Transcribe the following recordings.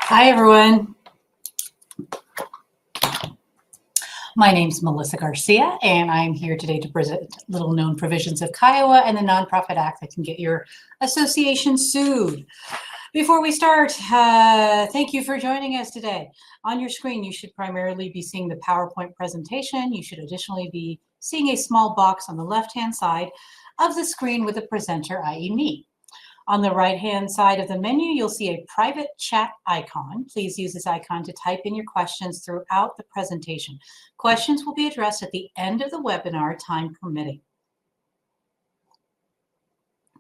Hi, everyone. My name's Melissa Garcia, and I'm here today to present little-known provisions of Kiowa and the Nonprofit Act that can get your association sued. Before we start, thank you for joining us today. On your screen, you should primarily be seeing the PowerPoint presentation. You should additionally be seeing a small box on the left-hand side of the screen with the presenter, i.e. me. On the right-hand side of the menu, you'll see a private chat icon. Please use this icon to type in your questions throughout the presentation. Questions will be addressed at the end of the webinar, time permitting.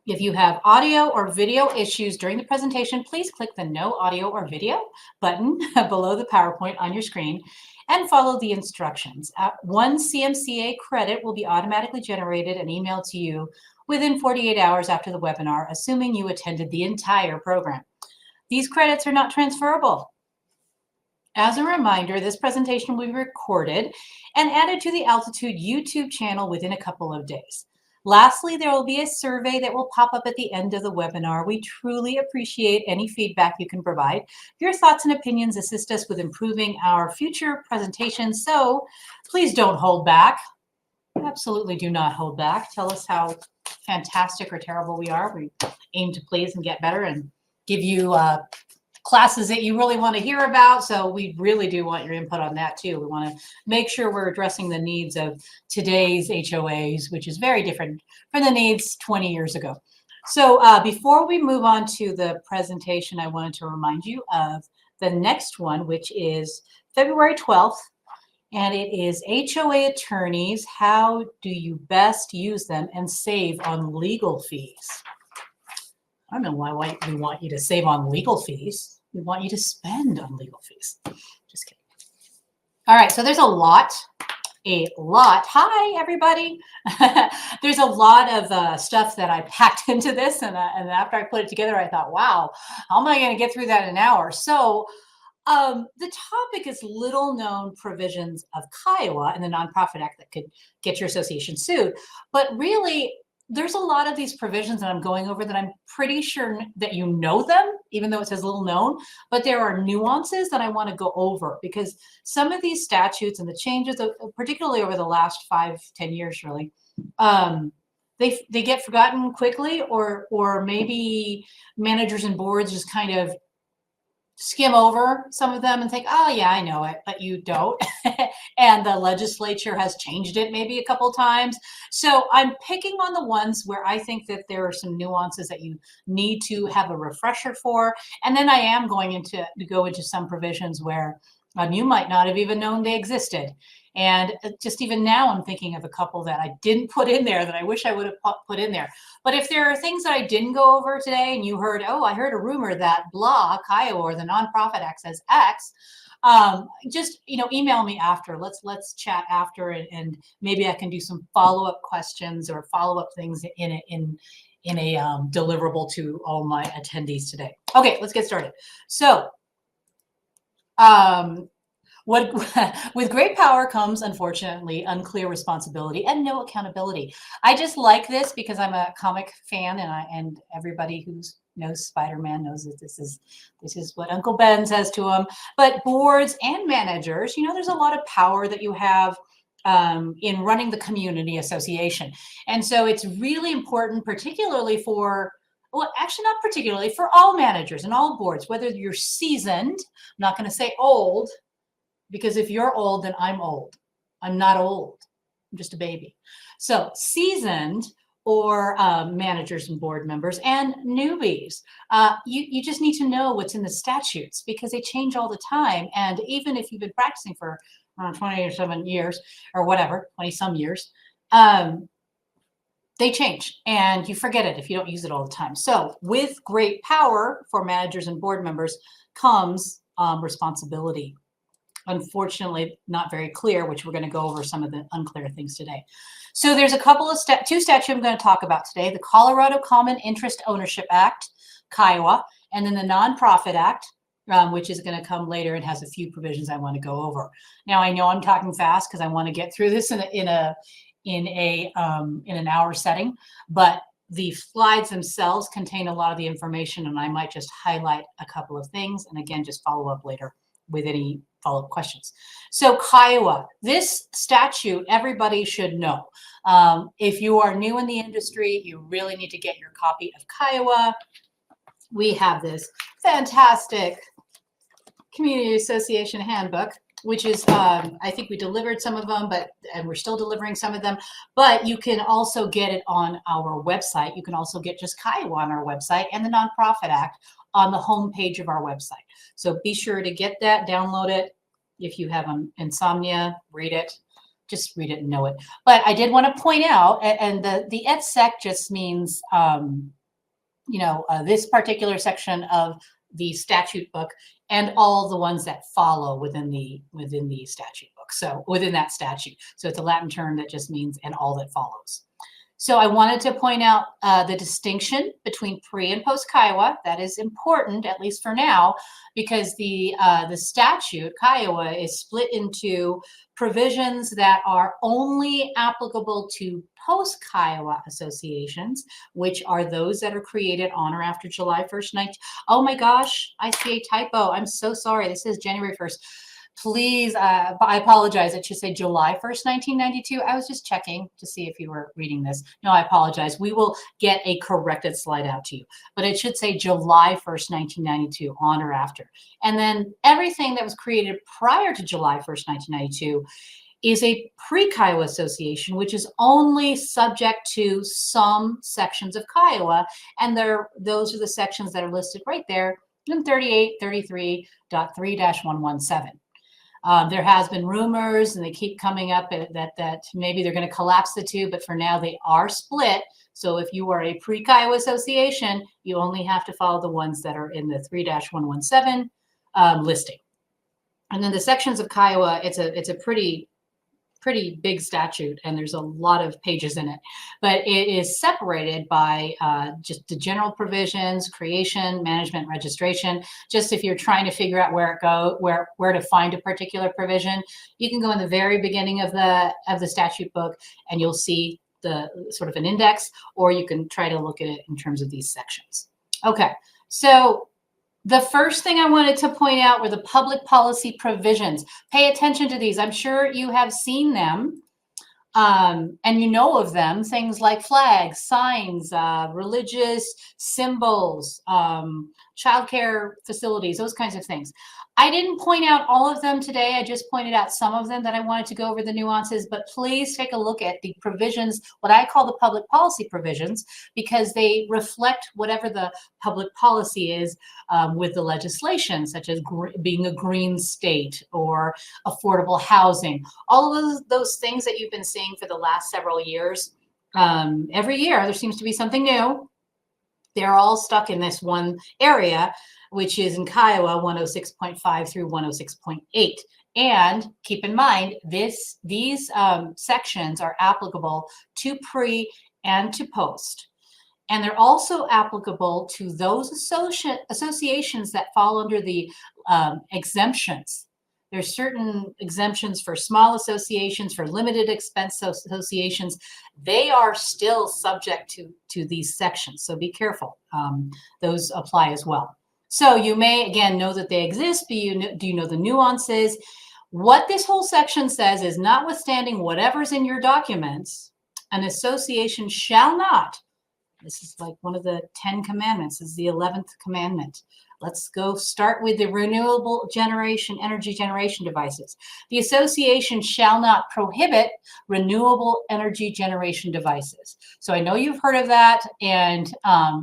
If you have audio or video issues during the presentation, please click the No Audio or Video button below the PowerPoint on your screen and follow the instructions. One CMCA credit will be automatically generated and emailed to you within 48 hours after the webinar, assuming you attended the entire program. These credits are not transferable. As a reminder, this presentation will be recorded and added to the Altitude YouTube channel within a couple of days. Lastly, there will be a survey that will pop up at the end of the webinar. We truly appreciate any feedback you can provide. Your thoughts and opinions assist us with improving our future presentations, so please don't hold back. Absolutely do not hold back. Tell us how fantastic or terrible we are. We aim to please and get better and give you classes that you really want to hear about. So we really do want your input on that too. We want to make sure we're addressing the needs of today's HOAs, which is very different from the needs 20 years ago. So before we move on to the presentation, I wanted to remind you of the next one, which is February 12th. And it is HOA attorneys. How do you best use them and save on legal fees? I don't know why we want you to save on legal fees. We want you to spend on legal fees. Just kidding. All right, so there's a lot. Hi, everybody. There's a lot of stuff that I packed into this. And after I put it together, I thought, wow, how am I going to get through that in an hour? So the topic is little known provisions of Kiowa and the Nonprofit Act that could get your association sued. But really, there's a lot of these provisions that I'm going over that I'm pretty sure that you know them, even though it says little known, but there are nuances that I want to go over because some of these statutes and the changes, particularly over the last 5-10 years, really, they get forgotten quickly, or maybe managers and boards just kind of skim over some of them and think, oh yeah, I know it, but you don't. And the legislature has changed it maybe a couple of times. So I'm picking on the ones where I think that there are some nuances that you need to have a refresher for. And then I am going to go into some provisions where you might not have even known they existed. And just even now, I'm thinking of a couple that I didn't put in there that I wish I would have put in there. But if there are things that I didn't go over today and you heard, oh, I heard a rumor that blah, Kiowa or the Nonprofit Act says X, just email me after. Let's chat after, and maybe I can do some follow-up questions or follow-up things in a deliverable to all my attendees today. Okay, let's get started. So with great power comes, unfortunately, unclear responsibility and no accountability. I just like this because I'm a comic fan, and everybody who knows Spider-Man knows that this is what Uncle Ben says to him. But boards and managers, there's a lot of power that you have in running the community association, and so it's really important, particularly for. Well, actually, not particularly for all managers and all boards, whether you're seasoned. I'm not going to say old. Because if you're old, then I'm old. I'm not old. I'm just a baby. So seasoned or managers and board members and newbies, you just need to know what's in the statutes because they change all the time. And even if you've been practicing for 27 years or whatever, 20 some years, they change and you forget it if you don't use it all the time. So with great power for managers and board members comes responsibility. Unfortunately, not very clear, which we're going to go over some of the unclear things today. So there's a couple of two statutes I'm going to talk about today: the Colorado Common Interest Ownership Act, Kiowa, and then the Nonprofit Act, which is going to come later and has a few provisions I want to go over. Now I know I'm talking fast because I want to get through this in an hour setting, but the slides themselves contain a lot of the information, and I might just highlight a couple of things, and again, just follow up later with any follow-up questions. So Kiowa, this statute, everybody should know. If you are new in the industry, you really need to get your copy of Kiowa. We have this fantastic Community Association Handbook, which is, I think we delivered some of them, and we're still delivering some of them, but you can also get it on our website. You can also get just Kiowa on our website and the Nonprofit Act on the homepage of our website. So be sure to get that, download it. If you have insomnia, read it. Just read it and know it. But I did want to point out, and the EdSec just means, this particular section of the statute book and all the ones that follow within the statute book. So within that statute. So it's a Latin term that just means and all that follows. So I wanted to point out the distinction between pre and post Kiowa. That is important, at least for now, because the statute, Kiowa, is split into provisions that are only applicable to post Kiowa associations, which are those that are created on or after July 1st. Oh my gosh, I see a typo. I'm so sorry. This is January 1st. Please, I apologize. It should say July 1st, 1992. I was just checking to see if you were reading this. No, I apologize. We will get a corrected slide out to you, but it should say July 1st, 1992 on or after. And then everything that was created prior to July 1st, 1992 is a pre-Kiowa association, which is only subject to some sections of Kiowa. And those are the sections that are listed right there in 3833.3-117. There has been rumors, and they keep coming up that maybe they're going to collapse the two, but for now they are split. So if you are a pre-Kiowa association, you only have to follow the ones that are in the 3-117 listing. And then the sections of Kiowa, it's a pretty big statute, and there's a lot of pages in it, but it is separated by just the general provisions, creation, management, registration. Just if you're trying to figure out where to find a particular provision, you can go in the very beginning of the statute book, and you'll see the sort of an index, or you can try to look at it in terms of these sections. Okay, so the first thing I wanted to point out were the public policy provisions. Pay attention to these. I'm sure you have seen them and you know of them. Things like flags, signs, religious symbols, childcare facilities, those kinds of things. I didn't point out all of them today. I just pointed out some of them that I wanted to go over the nuances, but please take a look at the provisions, what I call the public policy provisions, because they reflect whatever the public policy is with the legislation, such as being a green state or affordable housing. All of those things that you've been seeing for the last several years. Every year, there seems to be something new. They're all stuck in this one area, which is in Kiowa 106.5 through 106.8. And keep in mind, these sections are applicable to pre and to post. And they're also applicable to those associations that fall under the exemptions. There's certain exemptions for small associations, for limited expense associations. They are still subject to these sections, so be careful. Those apply as well. So you may, again, know that they exist, but do you know the nuances? What this whole section says is, notwithstanding whatever's in your documents, an association shall not, this is like one of the 10 commandments, this is the 11th commandment. Let's go start with the renewable energy generation devices. The association shall not prohibit renewable energy generation devices. So I know you've heard of that, and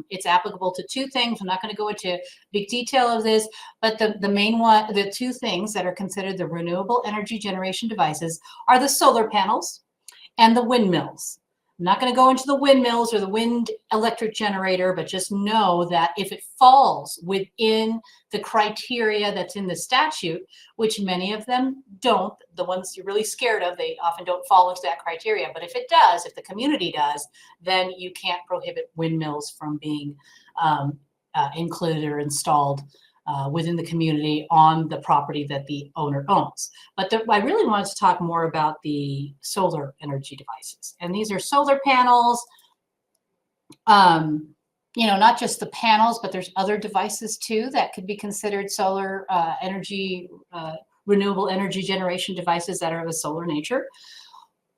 it's applicable to two things. I'm not going to go into big detail of this, but the main one, the two things that are considered the renewable energy generation devices are the solar panels and the windmills. I'm not going to go into the windmills or the wind electric generator, but just know that if it falls within the criteria that's in the statute, which many of them don't, the ones you're really scared of, they often don't fall into that criteria. But if it does, if the community does, then you can't prohibit windmills from being included or installed within the community on the property that the owner owns. But I really wanted to talk more about the solar energy devices. And these are solar panels. You know, not just the panels, but there's other devices too that could be considered solar energy, renewable energy generation devices that are of a solar nature.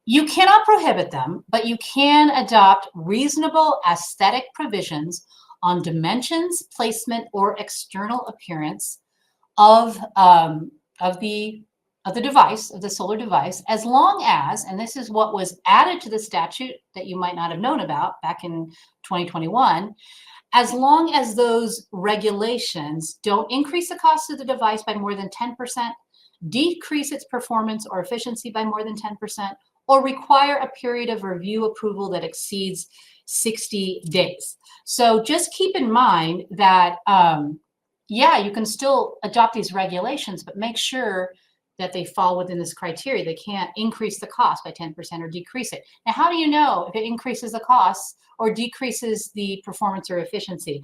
You cannot prohibit them, but you can adopt reasonable aesthetic provisions on dimensions, placement, or external appearance of the device, of the solar device, as long as, and this is what was added to the statute that you might not have known about back in 2021, as long as those regulations don't increase the cost of the device by more than 10%, decrease its performance or efficiency by more than 10%, or require a period of review approval that exceeds 60 days. So just keep in mind that, yeah, you can still adopt these regulations, but make sure that they fall within this criteria. They can't increase the cost by 10% or decrease it. Now, how do you know if it increases the costs or decreases the performance or efficiency?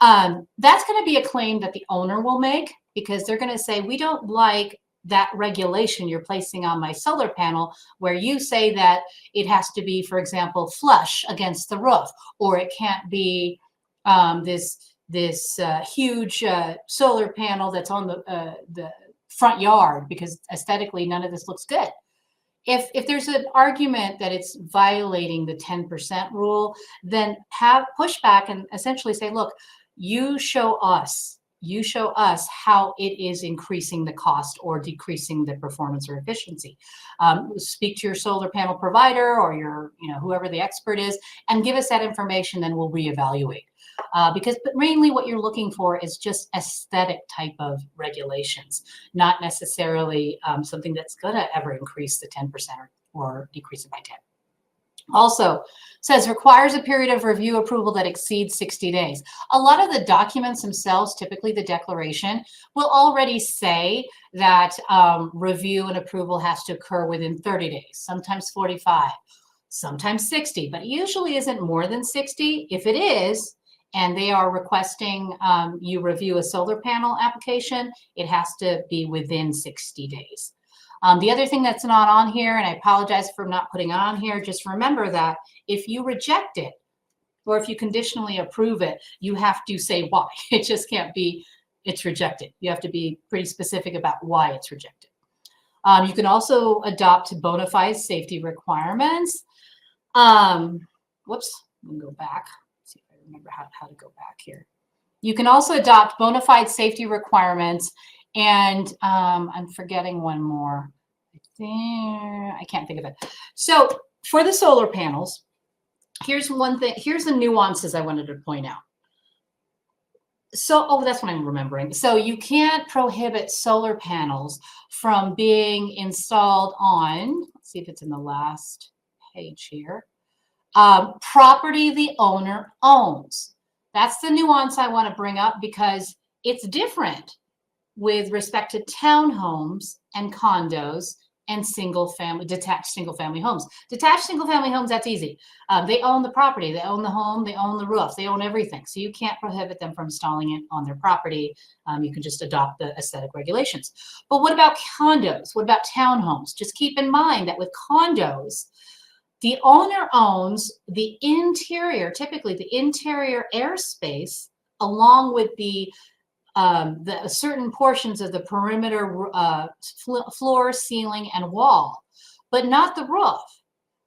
That's going to be a claim that the owner will make, because they're going to say, we don't like that regulation you're placing on my solar panel, where you say that it has to be, for example, flush against the roof, or it can't be this huge solar panel that's on the front yard, because aesthetically none of this looks good. If there's an argument that it's violating the 10% rule, then have pushback and essentially say, look, you show us how it is increasing the cost or decreasing the performance or efficiency. Speak to your solar panel provider or your, whoever the expert is, and give us that information, then we'll reevaluate. Because mainly what you're looking for is just aesthetic type of regulations, not necessarily something that's going to ever increase the 10% or decrease it by 10. Also says requires a period of review approval that exceeds 60 days. A lot of the documents themselves, typically the declaration, will already say that review and approval has to occur within 30 days, sometimes 45, sometimes 60, but it usually isn't more than 60. If it is, and they are requesting you review a solar panel application, it has to be within 60 days. The other thing that's not on here, and I apologize for not putting it on here, just remember that if you reject it, or if you conditionally approve it, you have to say why. It just can't be, it's rejected. You have to be pretty specific about why it's rejected. You can also adopt bona fide safety requirements. Whoops, let me go back. Let's see if I remember how to go back here. You can also adopt bona fide safety requirements, and I'm forgetting one more. I can't think of it. So for the solar panels, here's one thing. Here's the nuances I wanted to point out. So, that's what I'm remembering. So you can't prohibit solar panels from being installed on, let's see if it's in the last page here, property the owner owns. That's the nuance I want to bring up, because it's different with respect to townhomes and condos and detached single family homes. Detached single family homes, that's easy. They own the property, they own the home, they own the roof, they own everything. So you can't prohibit them from installing it on their property. You can just adopt the aesthetic regulations. But what about condos? What about townhomes? Just keep in mind that with condos, the owner owns the interior, typically the interior airspace, along with the certain portions of the perimeter floor, ceiling, and wall, but not the roof.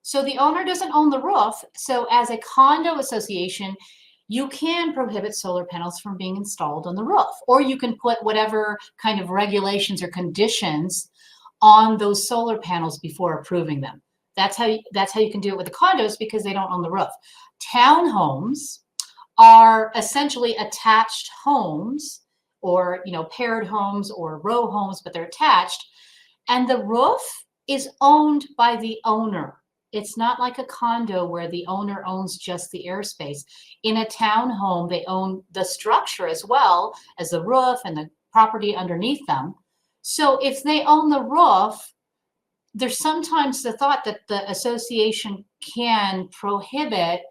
So the owner doesn't own the roof. So as a condo association, you can prohibit solar panels from being installed on the roof, or you can put whatever kind of regulations or conditions on those solar panels before approving them. That's how you can do it with the condos, because they don't own the roof. Townhomes are essentially attached homes, or paired homes or row homes, but they're attached, and the roof is owned by the owner. It's not like a condo where the owner owns just the airspace. In a townhome, they own the structure as well as the roof and the property underneath them. So if they own the roof, there's sometimes the thought that the association can prohibit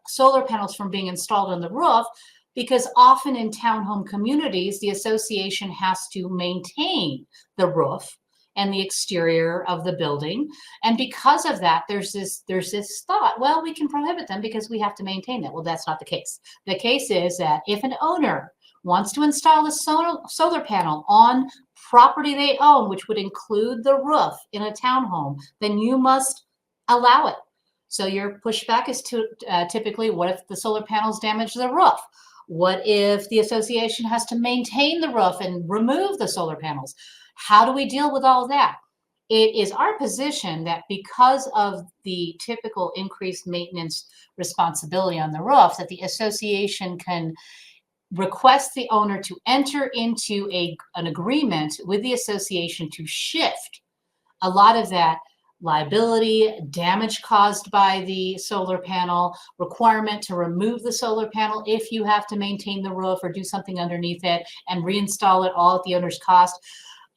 solar panels from being installed on the roof, because often in townhome communities, the association has to maintain the roof, and the exterior of the building. And because of that, there's this thought, well, we can prohibit them because we have to maintain it. Well, that's not the case. The case is that if an owner wants to install a solar panel on property they own, which would include the roof in a townhome, then you must allow it. So your pushback is typically, what if the solar panels damage the roof? What if the association has to maintain the roof and remove the solar panels? How do we deal with all of that? It is our position that because of the typical increased maintenance responsibility on the roof, that the association can request the owner to enter into an agreement with the association to shift a lot of that liability, damage caused by the solar panel, requirement to remove the solar panel if you have to maintain the roof or do something underneath it, and reinstall it all at the owner's cost.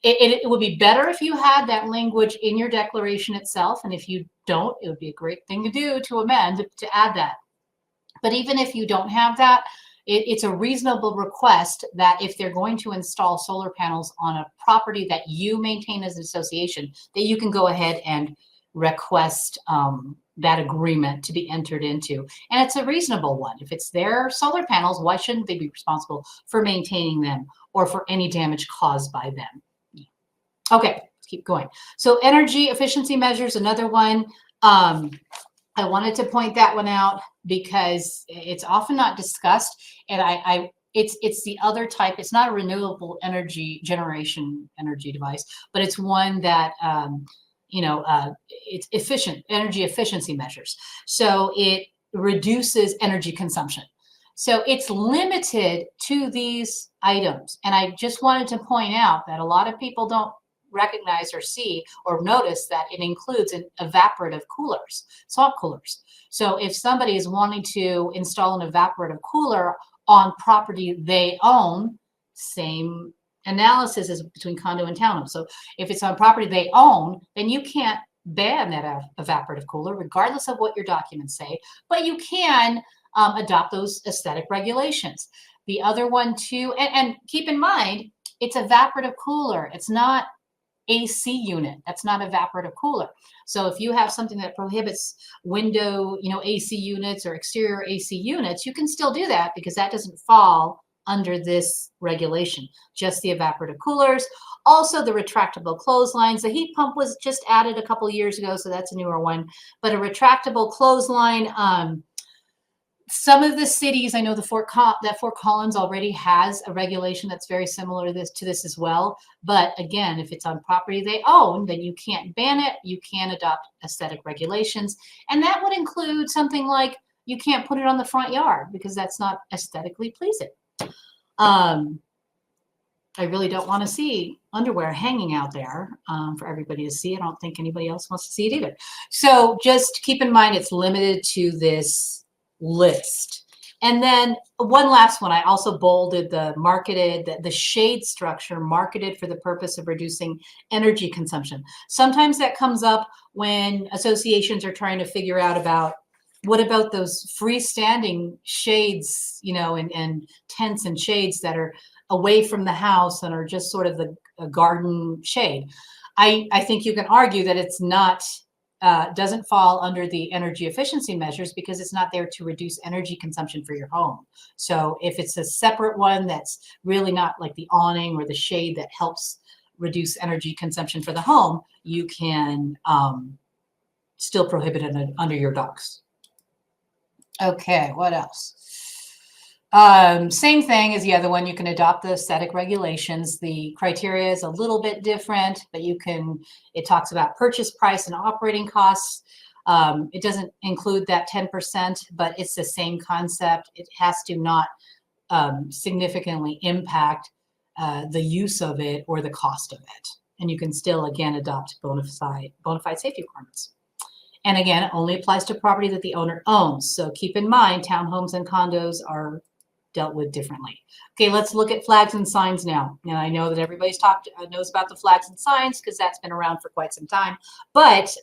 It would be better if you had that language in your declaration itself, and if you don't, it would be a great thing to do to amend, to add that. But even if you don't have that, it's a reasonable request that if they're going to install solar panels on a property that you maintain as an association, that you can go ahead and request that agreement to be entered into. And it's a reasonable one. If it's their solar panels, why shouldn't they be responsible for maintaining them or for any damage caused by them? Okay, let's keep going. So energy efficiency measures, another one. I wanted to point that one out because it's often not discussed, and it's the other type. It's not a renewable energy generation energy device, but it's one that it's efficient energy efficiency measures. So it reduces energy consumption. So it's limited to these items, and I just wanted to point out that a lot of people don't recognize or see or notice that it includes evaporative coolers, swamp coolers. So if somebody is wanting to install an evaporative cooler on property they own, same analysis as between condo and townhome. So if it's on property they own, then you can't ban that evaporative cooler, regardless of what your documents say, but you can adopt those aesthetic regulations. The other one too, and keep in mind, it's evaporative cooler. It's not AC unit. That's not evaporative cooler. So if you have something that prohibits window, AC units or exterior AC units, you can still do that because that doesn't fall under this regulation, just the evaporative coolers. Also the retractable clotheslines. The heat pump was just added a couple of years ago, so that's a newer one, but a retractable clothesline, some of the cities, I know that Fort Collins already has a regulation that's very similar to this as well. But again, if it's on property they own, then you can't ban it. You can adopt aesthetic regulations. And that would include something like you can't put it on the front yard because that's not aesthetically pleasing. I really don't want to see underwear hanging out there for everybody to see. I don't think anybody else wants to see it either. So just keep in mind it's limited to this list. And then one last one, I also bolded the shade structure marketed for the purpose of reducing energy consumption. Sometimes that comes up when associations are trying to figure out about what about those freestanding shades, and tents and shades that are away from the house and are just sort of a garden shade. I think you can argue that it's not doesn't fall under the energy efficiency measures because it's not there to reduce energy consumption for your home. So if it's a separate one that's really not like the awning or the shade that helps reduce energy consumption for the home, you can still prohibit it under your docs. Okay, what else? Same thing as the other one. You can adopt the aesthetic regulations. The criteria is a little bit different, but it talks about purchase price and operating costs. It doesn't include that 10%, but it's the same concept. It has to not significantly impact the use of it or the cost of it. And you can still, again, adopt bona fide safety requirements. And again, it only applies to property that the owner owns. So keep in mind, townhomes and condos are dealt with differently. Okay, let's look at flags and signs now. Now I know that everybody's knows about the flags and signs because that's been around for quite some time, but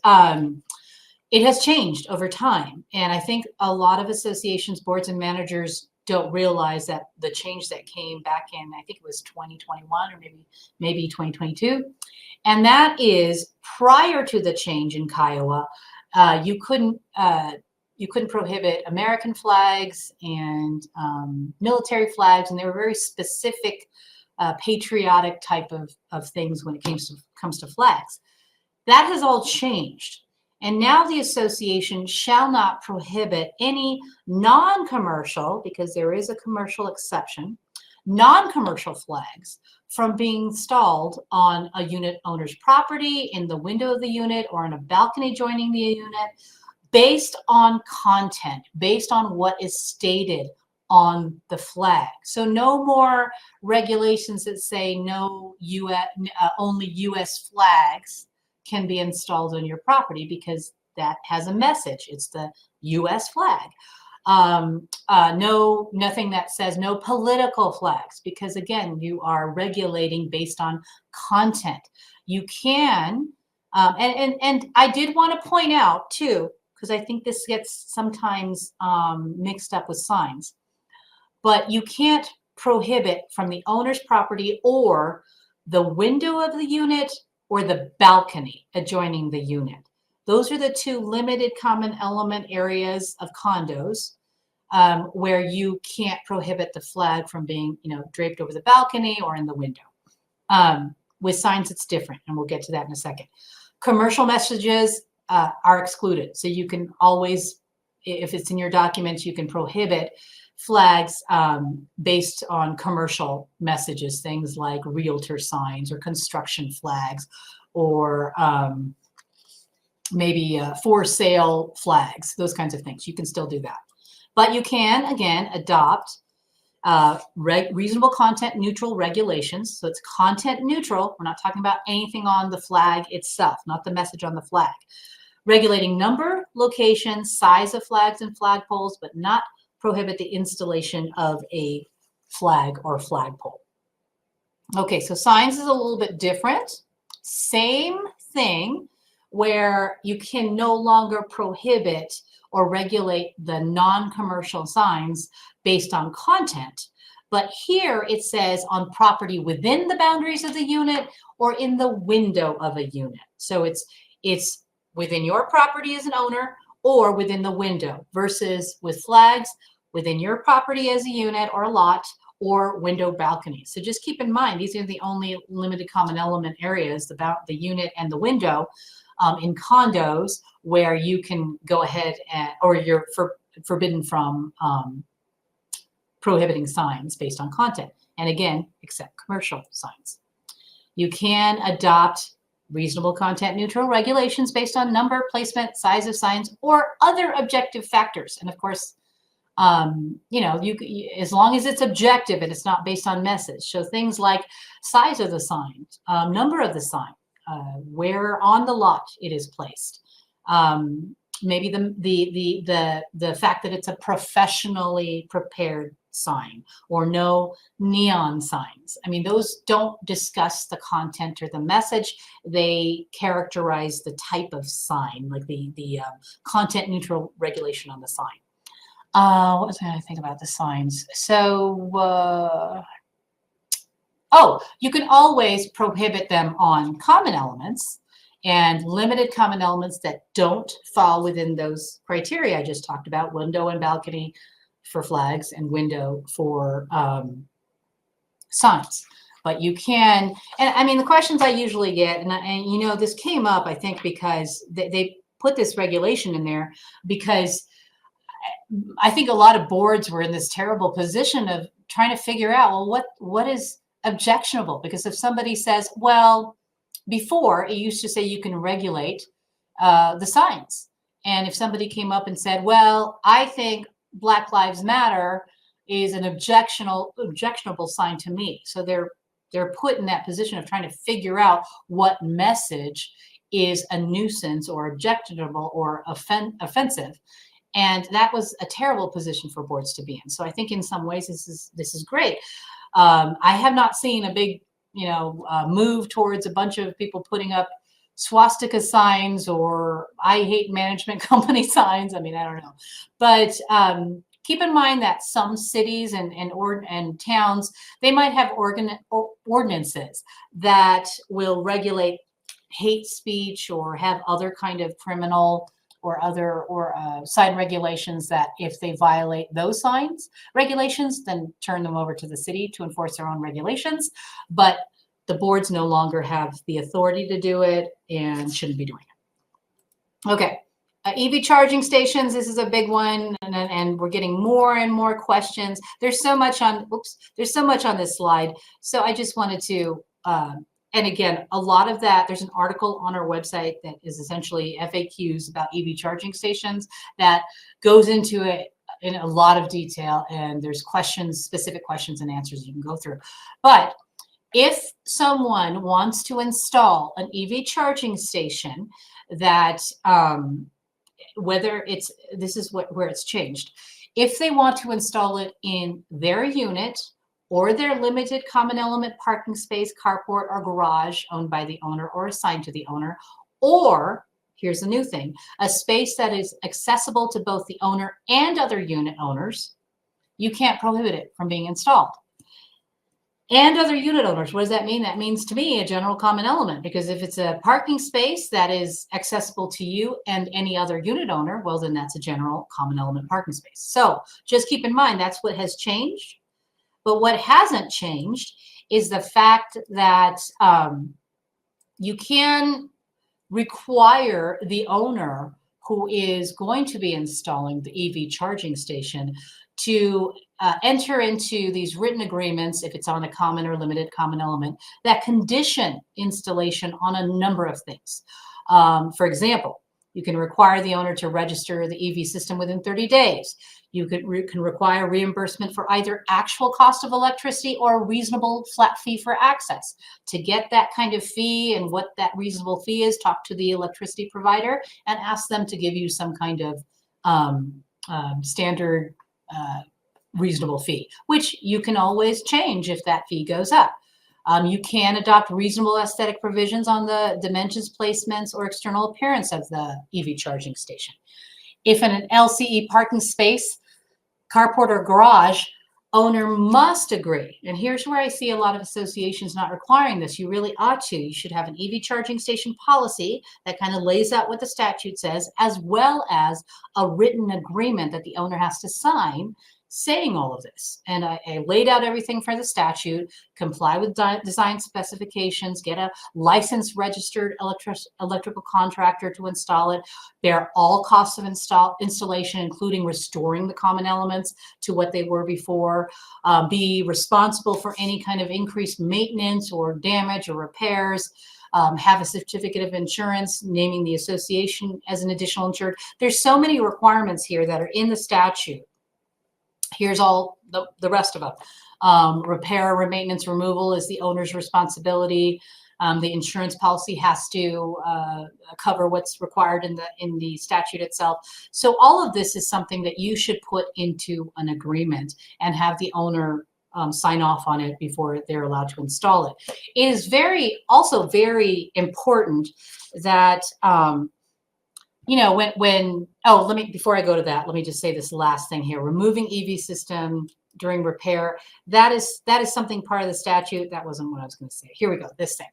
it has changed over time. And I think a lot of associations, boards, and managers don't realize that the change that came back in, I think it was 2021 or maybe 2022. And that is, prior to the change in Kiowa, you couldn't prohibit American flags and military flags, and they were very specific patriotic type of things when it comes to flags. That has all changed. And now the association shall not prohibit any non-commercial, because there is a commercial exception, non-commercial flags from being installed on a unit owner's property, in the window of the unit, or in a balcony joining the unit, based on content, based on what is stated on the flag. So no more regulations that say no only US flags can be installed on your property, because that has a message. It's the US flag. Nothing that says no political flags, because again, you are regulating based on content. You can, and I did want to point out too, because I think this gets sometimes mixed up with signs, but you can't prohibit from the owner's property or the window of the unit or the balcony adjoining the unit. Those are the two limited common element areas of condos where you can't prohibit the flag from being, draped over the balcony or in the window. With signs, it's different, and we'll get to that in a second. Commercial messages are excluded. So you can always, if it's in your documents, you can prohibit flags based on commercial messages, things like realtor signs or construction flags, or maybe for sale flags, those kinds of things. You can still do that. But you can, again, adopt reasonable content neutral regulations. So it's content neutral. We're not talking about anything on the flag itself, not the message on the flag. Regulating number, location, size of flags and flagpoles, but not prohibit the installation of a flag or flagpole. Okay, so signs is a little bit different. Same thing, where you can no longer prohibit or regulate the non-commercial signs based on content. But here it says on property within the boundaries of the unit or in the window of a unit. So it's within your property as an owner or within the window, versus with flags within your property as a unit or a lot, or window balcony. So just keep in mind, these are the only limited common element areas, about the unit and the window, in condos, where you can go ahead and, or you're forbidden from prohibiting signs based on content. And again, except commercial signs. You can adopt reasonable content neutral regulations based on number, placement, size of signs, or other objective factors. And of course, as long as it's objective and it's not based on message. So things like size of the sign, number of the sign, where on the lot it is placed, maybe the fact that it's a professionally prepared sign, or no neon signs. I mean, those don't discuss the content or the message. They characterize the type of sign, like the content neutral regulation on the sign. What was I going to think about the signs? So, you can always prohibit them on common elements and limited common elements that don't fall within those criteria I just talked about: window and balcony for flags and window for signs. But you can, and I mean, the questions I usually get, and this came up, I think, because they put this regulation in there because I think a lot of boards were in this terrible position of trying to figure out, well, what is objectionable? Because if somebody says, well, before it used to say you can regulate the signs. And if somebody came up and said, well, I think Black Lives Matter is an objectionable sign to me. So they're put in that position of trying to figure out what message is a nuisance or objectionable or offensive. And that was a terrible position for boards to be in. So I think in some ways this is great. I have not seen a big move towards a bunch of people putting up swastika signs or I hate management company signs. I mean, I don't know. But keep in mind that some cities and towns, they might have ordinances that will regulate hate speech or have other kind of criminal or other sign regulations that if they violate those signs regulations, then turn them over to the city to enforce their own regulations. But the boards no longer have the authority to do it and shouldn't be doing it. Okay. EV charging stations, this is a big one, and we're getting more and more questions. There's so much on, there's so much on this slide. So I just wanted to, and again, a lot of that, there's an article on our website that is essentially FAQs about EV charging stations that goes into it in a lot of detail, and there's questions, specific questions and answers you can go through. But if someone wants to install an EV charging station that, whether it's, this is where it's changed. If they want to install it in their unit or their limited common element parking space, carport, or garage owned by the owner or assigned to the owner, or here's the new thing, a space that is accessible to both the owner and other unit owners, you can't prohibit it from being installed. And other unit owners, what does that mean? That means to me a general common element, because if it's a parking space that is accessible to you and any other unit owner, well, then that's a general common element parking space. So just keep in mind that's what has changed. But what hasn't changed is the fact that you can require the owner who is going to be installing the EV charging station to enter into these written agreements, if it's on a common or limited common element, that condition installation on a number of things. For example, you can require the owner to register the EV system within 30 days. You can require reimbursement for either actual cost of electricity or a reasonable flat fee for access. To get that kind of fee and what that reasonable fee is, talk to the electricity provider and ask them to give you some kind of standard reasonable fee, which you can always change if that fee goes up. You can adopt reasonable aesthetic provisions on the dimensions, placements, or external appearance of the EV charging station. If in an LCE parking space, carport, or garage, owner must agree. And here's where I see a lot of associations not requiring this. You really ought to. You should have an EV charging station policy that kind of lays out what the statute says, as well as a written agreement that the owner has to sign saying all of this. And I laid out everything for the statute, comply with design specifications, get a licensed registered electrical contractor to install it, bear all costs of installation, including restoring the common elements to what they were before, be responsible for any kind of increased maintenance or damage or repairs, have a certificate of insurance, naming the association as an additional insured. There's so many requirements here that are in the statute. Here's all the rest of them. Repair or maintenance removal is the owner's responsibility. The insurance policy has to cover what's required in the statute itself. So all of this is something that you should put into an agreement and have the owner sign off on it before they're allowed to install it. It is also very important that you know, before I go to that, let me just say this last thing here. Removing EV system during repair, that is something part of the statute. That wasn't what I was going to say. Here we go, this thing.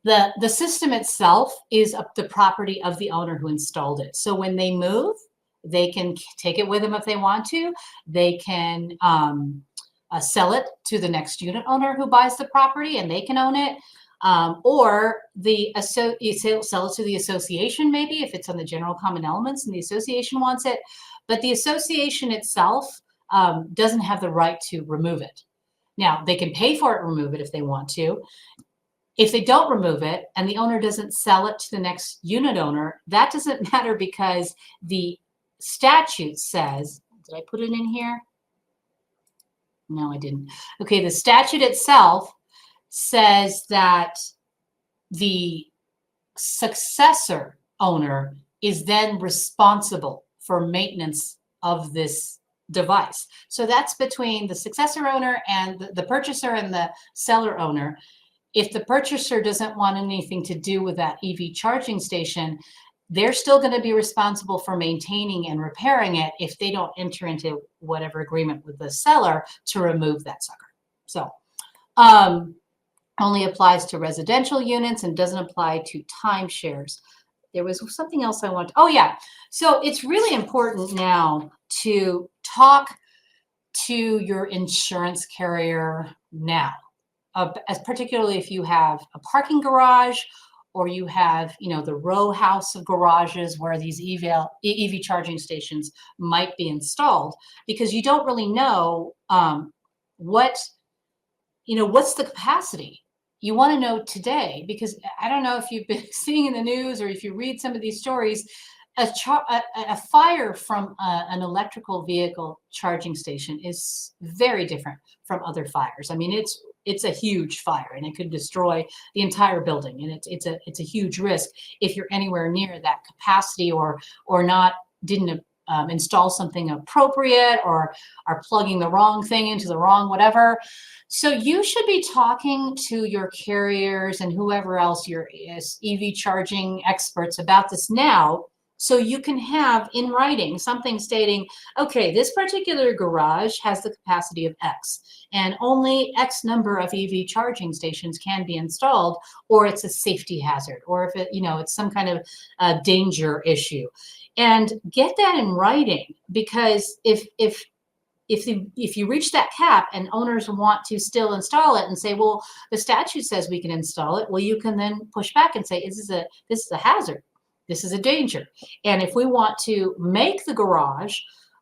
The system itself is the property of the owner who installed it. So when they move, they can take it with them if they want to. They can sell it to the next unit owner who buys the property and they can own it. Or you sell it to the association, maybe if it's on the general common elements and the association wants it, but the association itself doesn't have the right to remove it. Now, they can pay for it, remove it if they want to. If they don't remove it and the owner doesn't sell it to the next unit owner, that doesn't matter because the statute says, did I put it in here? No, I didn't. Okay, the statute itself says that the successor owner is then responsible for maintenance of this device. So that's between the successor owner and the purchaser and the seller owner. If the purchaser doesn't want anything to do with that EV charging station, they're still going to be responsible for maintaining and repairing it if they don't enter into whatever agreement with the seller to remove that sucker. So only applies to residential units and doesn't apply to timeshares. There was something else I wanted. Oh yeah. So it's really important now to talk to your insurance carrier now, as particularly if you have a parking garage or you have, the row house of garages where these EV charging stations might be installed, because you don't really know what's the capacity. You want to know today, because I don't know if you've been seeing in the news or if you read some of these stories, a fire from an electrical vehicle charging station is very different from other fires. I mean, it's a huge fire and it could destroy the entire building, and it's a huge risk if you're anywhere near that capacity or didn't install something appropriate or are plugging the wrong thing into the wrong whatever. So you should be talking to your carriers and whoever else your EV charging experts about this now, so you can have in writing something stating, okay, this particular garage has the capacity of X and only X number of EV charging stations can be installed, or it's a safety hazard, or if it's some kind of danger issue. And get that in writing, because if you reach that cap and owners want to still install it and say, well, the statute says we can install it, well, you can then push back and say, this is a hazard. This is a danger. And if we want to make the garage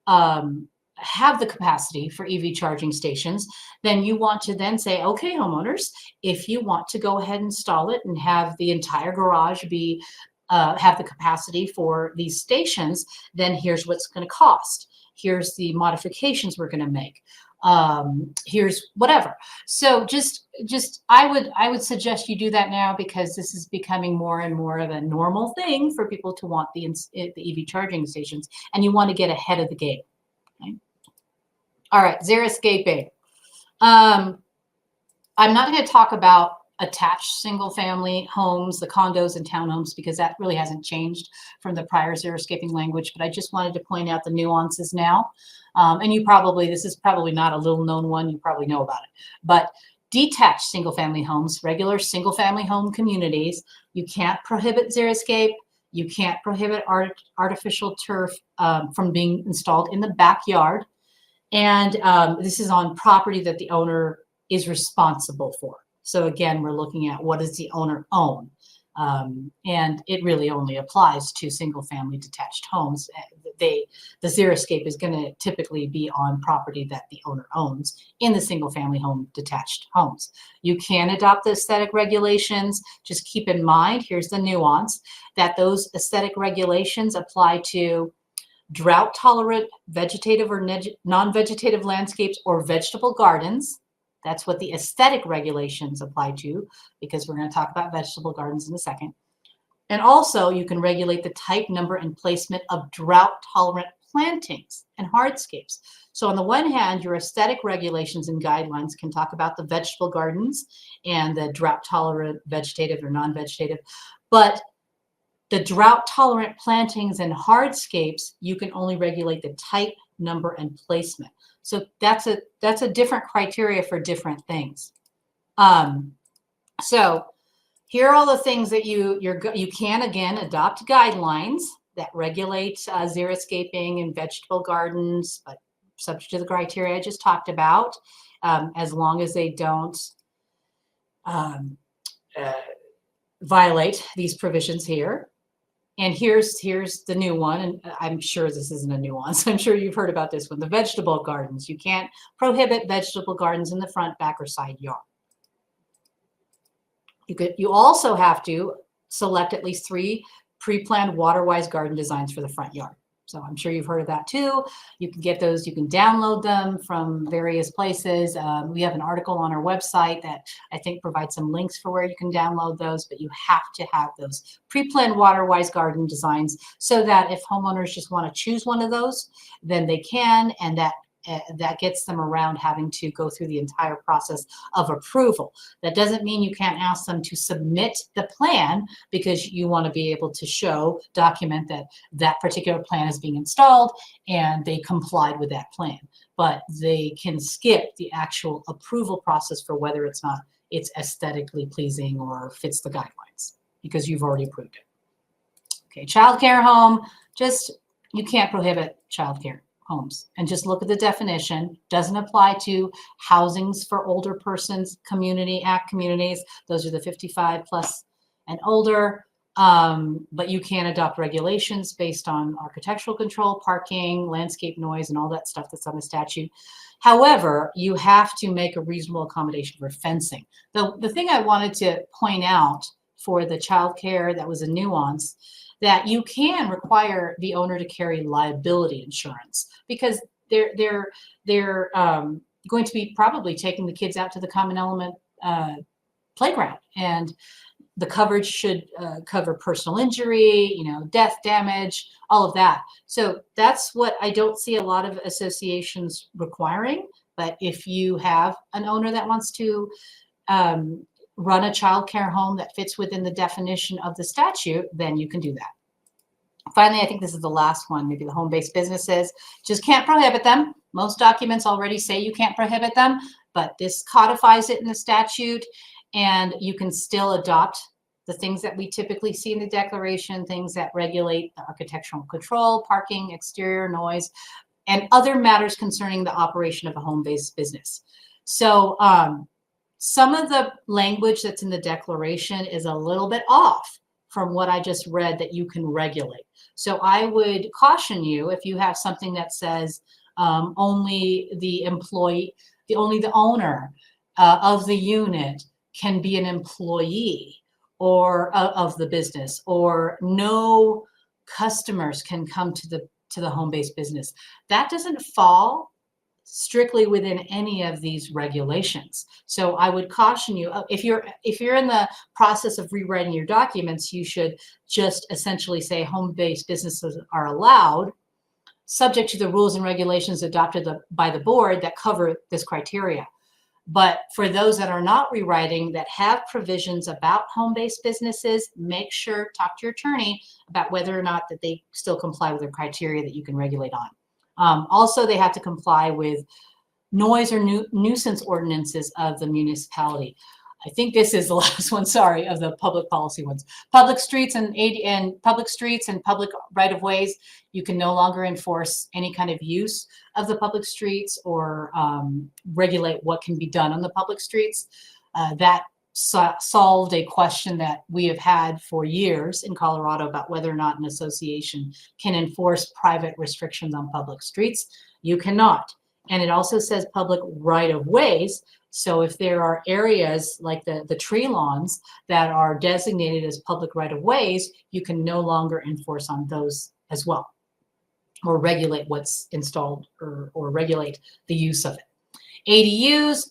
have the capacity for EV charging stations, then you want to then say, okay, homeowners, if you want to go ahead and install it and have the entire garage be have the capacity for these stations, then here's what's going to cost. Here's the modifications we're going to make. Here's whatever. So just I would suggest you do that now, because this is becoming more and more of a normal thing for people to want the EV charging stations, and you want to get ahead of the game. Okay? All right, xeriscaping. I'm not going to talk about attached single family homes, the condos and townhomes, because that really hasn't changed from the prior xeriscaping language, but I just wanted to point out the nuances now. And this is probably not a little known one, you probably know about it, but detached single family homes, regular single family home communities, you can't prohibit xeriscape, you can't prohibit artificial turf from being installed in the backyard. And this is on property that the owner is responsible for. So again, we're looking at what does the owner own? And it really only applies to single family detached homes. The xeriscape is going to typically be on property that the owner owns in the single family home detached homes. You can adopt the aesthetic regulations. Just keep in mind, here's the nuance, that those aesthetic regulations apply to drought tolerant vegetative or non-vegetative landscapes or vegetable gardens. That's what the aesthetic regulations apply to, because we're going to talk about vegetable gardens in a second. And also you can regulate the type, number, and placement of drought-tolerant plantings and hardscapes. So on the one hand, your aesthetic regulations and guidelines can talk about the vegetable gardens and the drought-tolerant vegetative or non-vegetative, but the drought-tolerant plantings and hardscapes, you can only regulate the type, number, and placement. So that's a different criteria for different things. So here are all the things that you can, again, adopt guidelines that regulate xeriscaping and vegetable gardens, but subject to the criteria I just talked about, as long as they don't violate these provisions here. And here's the new one, and I'm sure this isn't a nuance. I'm sure you've heard about this one, the vegetable gardens. You can't prohibit vegetable gardens in the front, back, or side yard. You also have to select at least 3 pre-planned water-wise garden designs for the front yard. So I'm sure you've heard of that too. You can get those, you can download them from various places. We have an article on our website that I think provides some links for where you can download those, but you have to have those pre-planned water-wise garden designs so that if homeowners just want to choose one of those, then they can, and that gets them around having to go through the entire process of approval. That doesn't mean you can't ask them to submit the plan because you want to be able to document that that particular plan is being installed and they complied with that plan. But they can skip the actual approval process for whether it's aesthetically pleasing or fits the guidelines because you've already approved it. Okay, childcare home, you can't prohibit childcare homes. And just look at the definition. Doesn't apply to housings for older persons, community act communities. Those are the 55 plus and older. But you can adopt regulations based on architectural control, parking, landscape noise, and all that stuff that's on the statute. However, you have to make a reasonable accommodation for fencing. The thing I wanted to point out for the childcare that was a nuance, that you can require the owner to carry liability insurance because they're going to be probably taking the kids out to the common element playground, and the coverage should cover personal injury, death, damage, all of that. So that's what I don't see a lot of associations requiring. But if you have an owner that wants to run a child care home that fits within the definition of the statute, then you can do that. Finally, I think this is the last one, maybe the home-based businesses. Just can't prohibit them. Most documents already say you can't prohibit them, but this codifies it in the statute, and you can still adopt the things that we typically see in the declaration, things that regulate the architectural control, parking, exterior noise, and other matters concerning the operation of a home-based business. So some of the language that's in the declaration is a little bit off from what I just read that you can regulate. So I would caution you if you have something that says only the owner of the unit can be an employee or of the business, or no customers can come to the home-based business. That doesn't fall strictly within any of these regulations. So I would caution you, if you're in the process of rewriting your documents, you should just essentially say home-based businesses are allowed, subject to the rules and regulations adopted by the board that cover this criteria. But for those that are not rewriting, that have provisions about home-based businesses, make sure, talk to your attorney about whether or not that they still comply with the criteria that you can regulate on. Also, they have to comply with noise or nuisance ordinances of the municipality. I think this is the last one, sorry, of the public policy ones. Public streets and public right-of-ways, you can no longer enforce any kind of use of the public streets or regulate what can be done on the public streets. That solved a question that we have had for years in Colorado about whether or not an association can enforce private restrictions on public streets. You cannot. And it also says public right-of-ways. So if there are areas like the tree lawns that are designated as public right-of-ways, you can no longer enforce on those as well, or regulate what's installed or regulate the use of it. ADUs,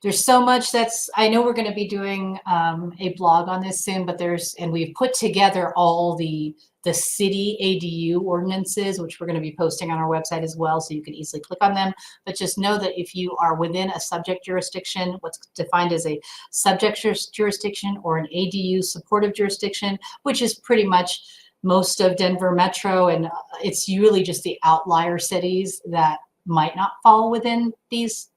there's so much I know we're going to be doing a blog on this soon, but and we've put together all the city ADU ordinances, which we're going to be posting on our website as well, so you can easily click on them. But just know that if you are within a subject jurisdiction, what's defined as a subject jurisdiction or an ADU supportive jurisdiction, which is pretty much most of Denver Metro, and it's really just the outlier cities that might not fall within these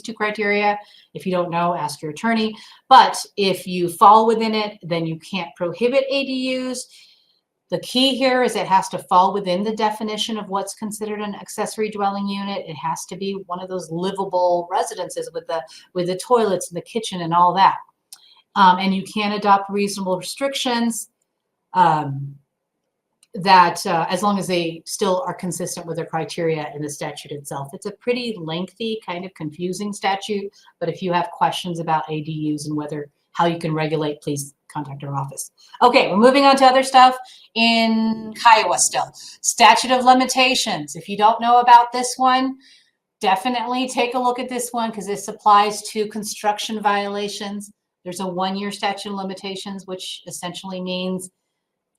two criteria. If you don't know, ask your attorney. But if you fall within it, then you can't prohibit ADUs. The key here is it has to fall within the definition of what's considered an accessory dwelling unit. It has to be one of those livable residences with the toilets and the kitchen and all that. And you can adopt reasonable restrictions that as long as they still are consistent with the criteria in the statute itself. It's a pretty lengthy, kind of confusing statute, but if you have questions about ADUs and how you can regulate, please contact our office. Okay, we're moving on to other stuff in Kiowa still. Statute of limitations. If you don't know about this one, definitely take a look at this one because this applies to construction violations. There's a 1-year statute of limitations, which essentially means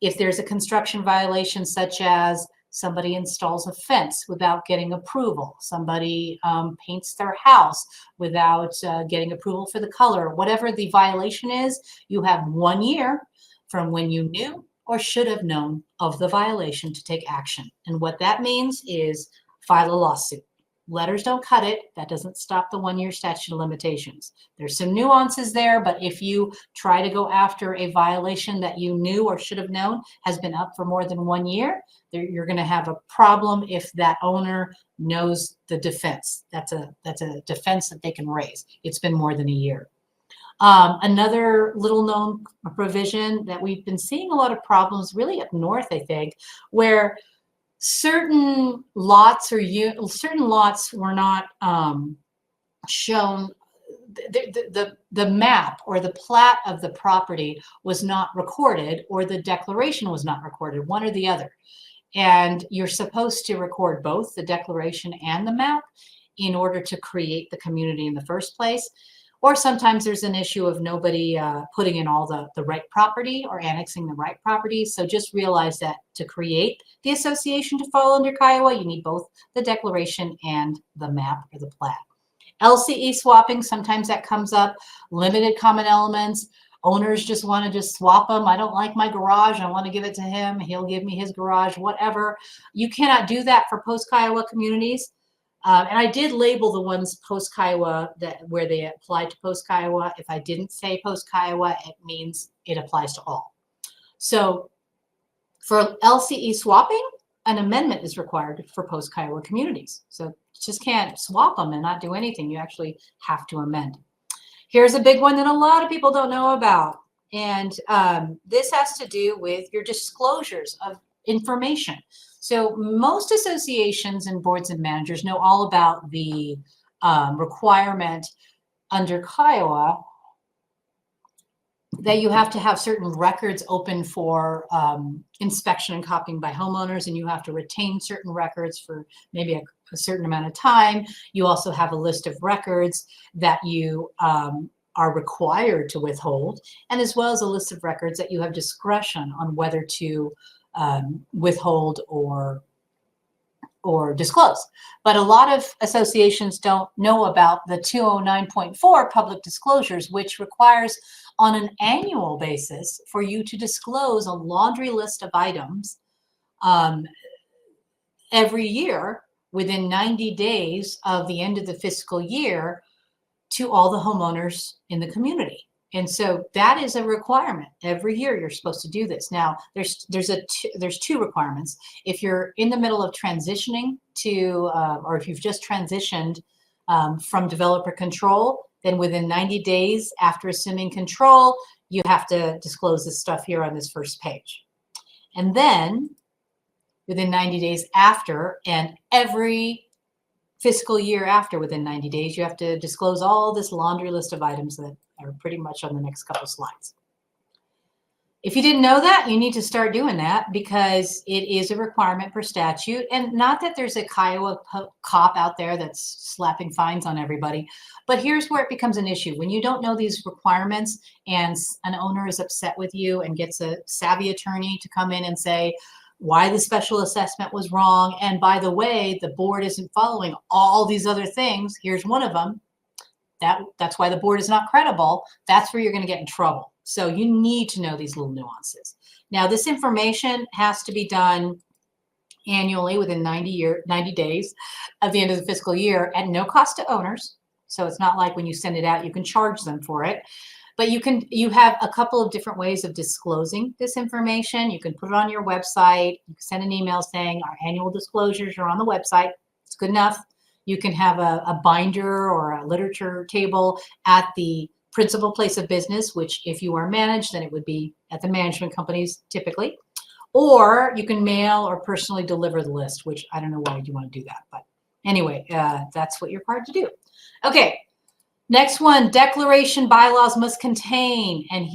if there's a construction violation such as somebody installs a fence without getting approval, somebody paints their house without getting approval for the color, whatever the violation is, you have 1 year from when you knew or should have known of the violation to take action. And what that means is file a lawsuit. Letters don't cut it. That doesn't stop the 1 year statute of limitations. There's some nuances there, but if you try to go after a violation that you knew or should have known has been up for more than 1 year, you're going to have a problem if that owner knows the defense. That's a defense that they can raise. It's been more than a year. Another little known provision that we've been seeing a lot of problems really up north, I think, where certain lots were not shown. The map or the plat of the property was not recorded, or the declaration was not recorded, one or the other. And you're supposed to record both the declaration and the map in order to create the community in the first place. Or sometimes there's an issue of nobody putting in all the right property or annexing the right property. So just realize that to create the association to fall under Kiowa, you need both the declaration and the map or the plat. LCE swapping, sometimes that comes up. Limited common elements. Owners just want to just swap them. I don't like my garage. I want to give it to him. He'll give me his garage, whatever. You cannot do that for post-Kiowa communities. And I did label the ones post-Kiowa where they apply to post-Kiowa. If I didn't say post-Kiowa, it means it applies to all. So for LCE swapping, an amendment is required for post-Kiowa communities. So you just can't swap them and not do anything. You actually have to amend. Here's a big one that a lot of people don't know about. And this has to do with your disclosures of information. So most associations and boards and managers know all about the requirement under Kiowa that you have to have certain records open for inspection and copying by homeowners, and you have to retain certain records for maybe a certain amount of time. You also have a list of records that you are required to withhold, and as well as a list of records that you have discretion on whether to withhold or disclose. But a lot of associations don't know about the 209.4 public disclosures, which requires on an annual basis for you to disclose a laundry list of items every year within 90 days of the end of the fiscal year to all the homeowners in the community. And so that is a requirement. Every year you're supposed to do this. Now, there's two requirements. If you're in the middle of transitioning to, or if you've just transitioned from developer control, then within 90 days after assuming control, you have to disclose this stuff here on this first page. And then within 90 days after, and every fiscal year after, within 90 days, you have to disclose all this laundry list of items that are pretty much on the next couple slides. If you didn't know that, you need to start doing that because it is a requirement per statute. And not that there's a Kiowa cop out there that's slapping fines on everybody, but here's where it becomes an issue. When you don't know these requirements and an owner is upset with you and gets a savvy attorney to come in and say why the special assessment was wrong, and by the way, the board isn't following all these other things, here's one of them, that's why the board is not credible, that's where you're going to get in trouble. So you need to know these little nuances. Now, this information has to be done annually within 90 days of the end of the fiscal year at no cost to owners. So it's not like when you send it out, you can charge them for it. But you have a couple of different ways of disclosing this information. You can put it on your website. You can send an email saying our annual disclosures are on the website. It's good enough. You can have a binder or a literature table at the principal place of business, which if you are managed, then it would be at the management companies typically. Or you can mail or personally deliver the list, which I don't know why you want to do that. But anyway, that's what you're required to do. Okay, next one, declaration bylaws must contain. And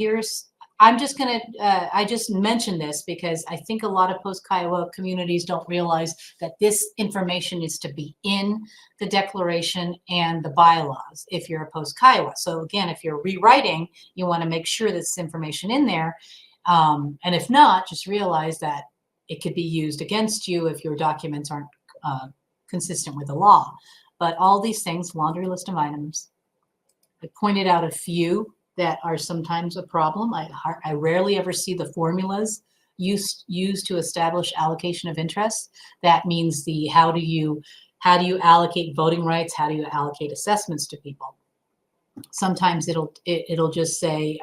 I'm just going to, I just mentioned this because I think a lot of post-Kiowa communities don't realize that this information is to be in the declaration and the bylaws if you're a post-Kiowa. So again, if you're rewriting, you want to make sure this information in there. And if not, just realize that it could be used against you if your documents aren't consistent with the law. But all these things, laundry list of items. I pointed out a few that are sometimes a problem. I rarely ever see the formulas used to establish allocation of interest. That means the how do you allocate voting rights? How do you allocate assessments to people? Sometimes it'll just say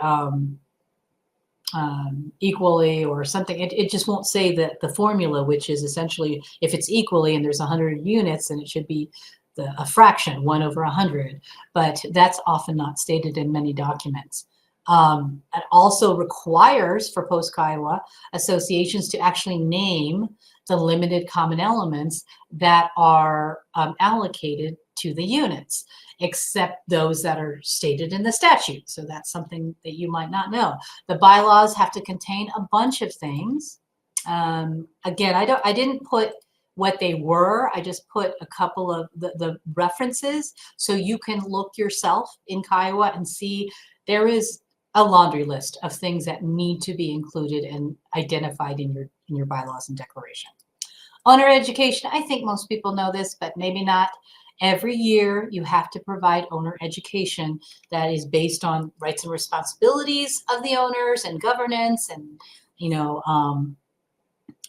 equally or something. It just won't say that the formula, which is essentially if it's equally and there's 100 units, then it should be a fraction, 1 over 100. But that's often not stated in many documents. It also requires for post-Kiowa associations to actually name the limited common elements that are allocated to the units, except those that are stated in the statute. So that's something that you might not know. The bylaws have to contain a bunch of things. Again, I didn't put what they were. I just put a couple of the references so you can look yourself in Kiowa and see there is a laundry list of things that need to be included and identified in your bylaws and declaration. Owner education, I think most people know this, but maybe not. Every year you have to provide owner education that is based on rights and responsibilities of the owners and governance and,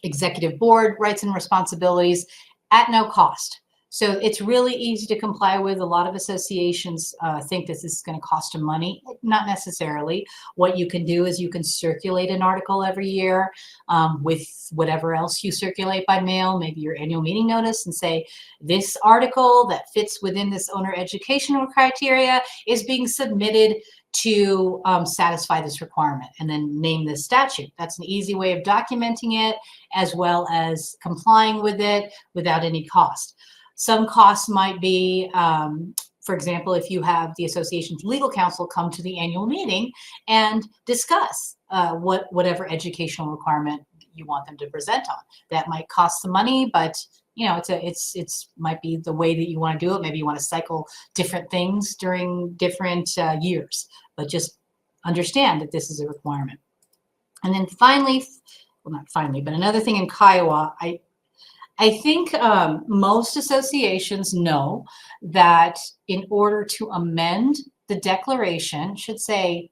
executive board rights and responsibilities at no cost. So it's really easy to comply with. A lot of associations think this is going to cost them money. Not necessarily. What you can do is you can circulate an article every year with whatever else you circulate by mail, maybe your annual meeting notice, and say, this article that fits within this owner educational criteria is being submitted to satisfy this requirement, and then name the statute. That's an easy way of documenting it as well as complying with it without any cost. Some costs might be, for example, if you have the association's legal counsel come to the annual meeting and discuss whatever educational requirement you want them to present on. That might cost some money, but it's might be the way that you want to do it. Maybe you want to cycle different things during different years, but just understand that this is a requirement. And then finally, well, not finally, but another thing in Kiowa, I think most associations know that in order to amend the declaration, should say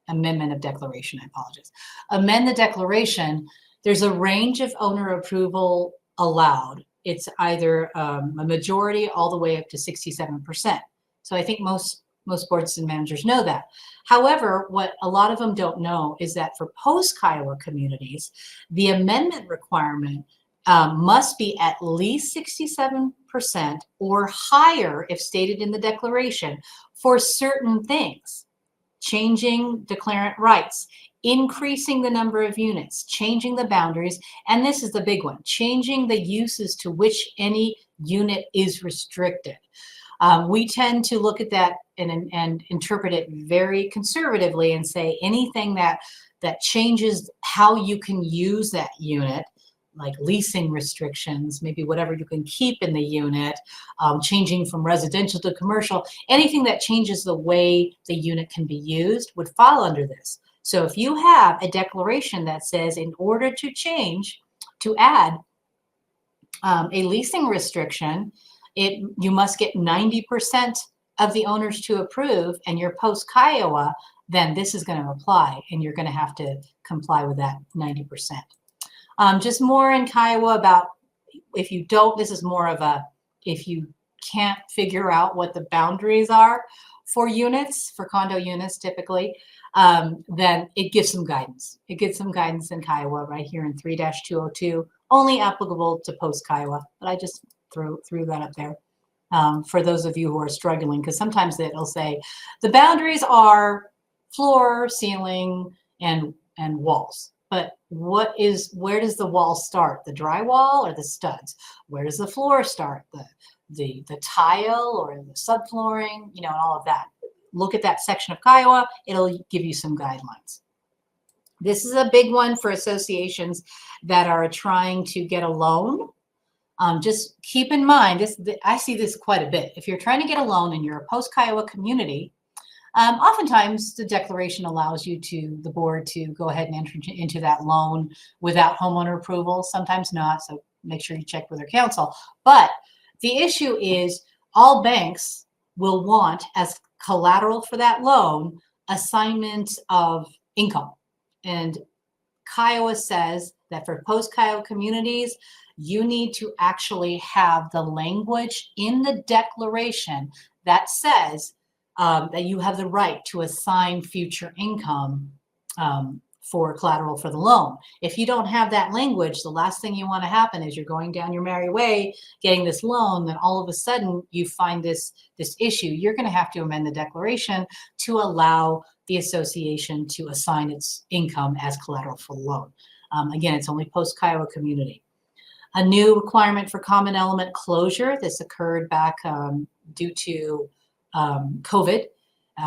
amendment of declaration, I apologize, amend the declaration, there's a range of owner approval allowed. It's either a majority all the way up to 67%. So I think most boards and managers know that. However, what a lot of them don't know is that for post-Kiowa communities, the amendment requirement must be at least 67% or higher if stated in the declaration for certain things. Changing declarant rights, increasing the number of units, changing the boundaries, and this is the big one, changing the uses to which any unit is restricted. We tend to look at that and interpret it very conservatively and say anything that changes how you can use that unit, like leasing restrictions, maybe whatever you can keep in the unit, changing from residential to commercial, anything that changes the way the unit can be used would fall under this. So if you have a declaration that says in order to add a leasing restriction, you must get 90% of the owners to approve, and you're post-Kiowa, then this is going to apply, and you're going to have to comply with that 90%. Just more in Kiowa about if you don't, this is more of a, if you can't figure out what the boundaries are for units, for condo units typically, then it gives some guidance. It gives some guidance in Kiowa right here in 3-202, only applicable to post-Kiowa, but I just threw that up there for those of you who are struggling, because sometimes it'll say the boundaries are floor, ceiling, and walls. But where does the wall start? The drywall or the studs? Where does the floor start? The tile or the subflooring, and all of that. Look at that section of Kiowa. It'll give you some guidelines. This is a big one for associations that are trying to get a loan. Just keep in mind, I see this quite a bit. If you're trying to get a loan and you're a post-Kiowa community, Oftentimes, the declaration allows the board to go ahead and enter into that loan without homeowner approval. Sometimes not, so make sure you check with your counsel. But the issue is all banks will want as collateral for that loan assignment of income. And Kiowa says that for post-Kiowa communities, you need to actually have the language in the declaration that says that you have the right to assign future income for collateral for the loan. If you don't have that language, the last thing you want to happen is you're going down your merry way, getting this loan, then all of a sudden you find this issue. You're going to have to amend the declaration to allow the association to assign its income as collateral for the loan. Again, it's only post-Kiowa community. A new requirement for common element closure. This occurred back due to COVID,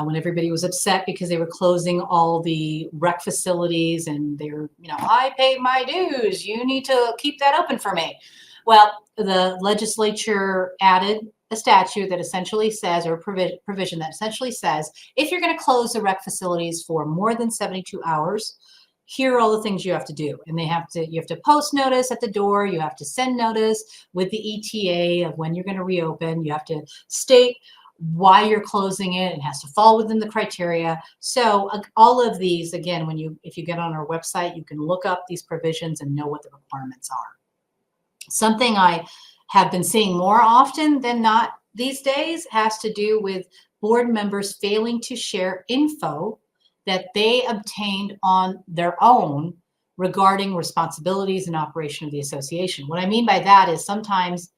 when everybody was upset because they were closing all the rec facilities and they were, I paid my dues, you need to keep that open for me. Well, the legislature added a statute that essentially says, or a provision that essentially says, if you're going to close the rec facilities for more than 72 hours, here are all the things you have to do. And you have to post notice at the door. You have to send notice with the ETA of when you're going to reopen. You have to state why you're closing it. It has to fall within the criteria. So all of these, again, if you get on our website, you can look up these provisions and know what the requirements are. Something I have been seeing more often than not these days has to do with board members failing to share info that they obtained on their own regarding responsibilities and operation of the association. What I mean by that is sometimes,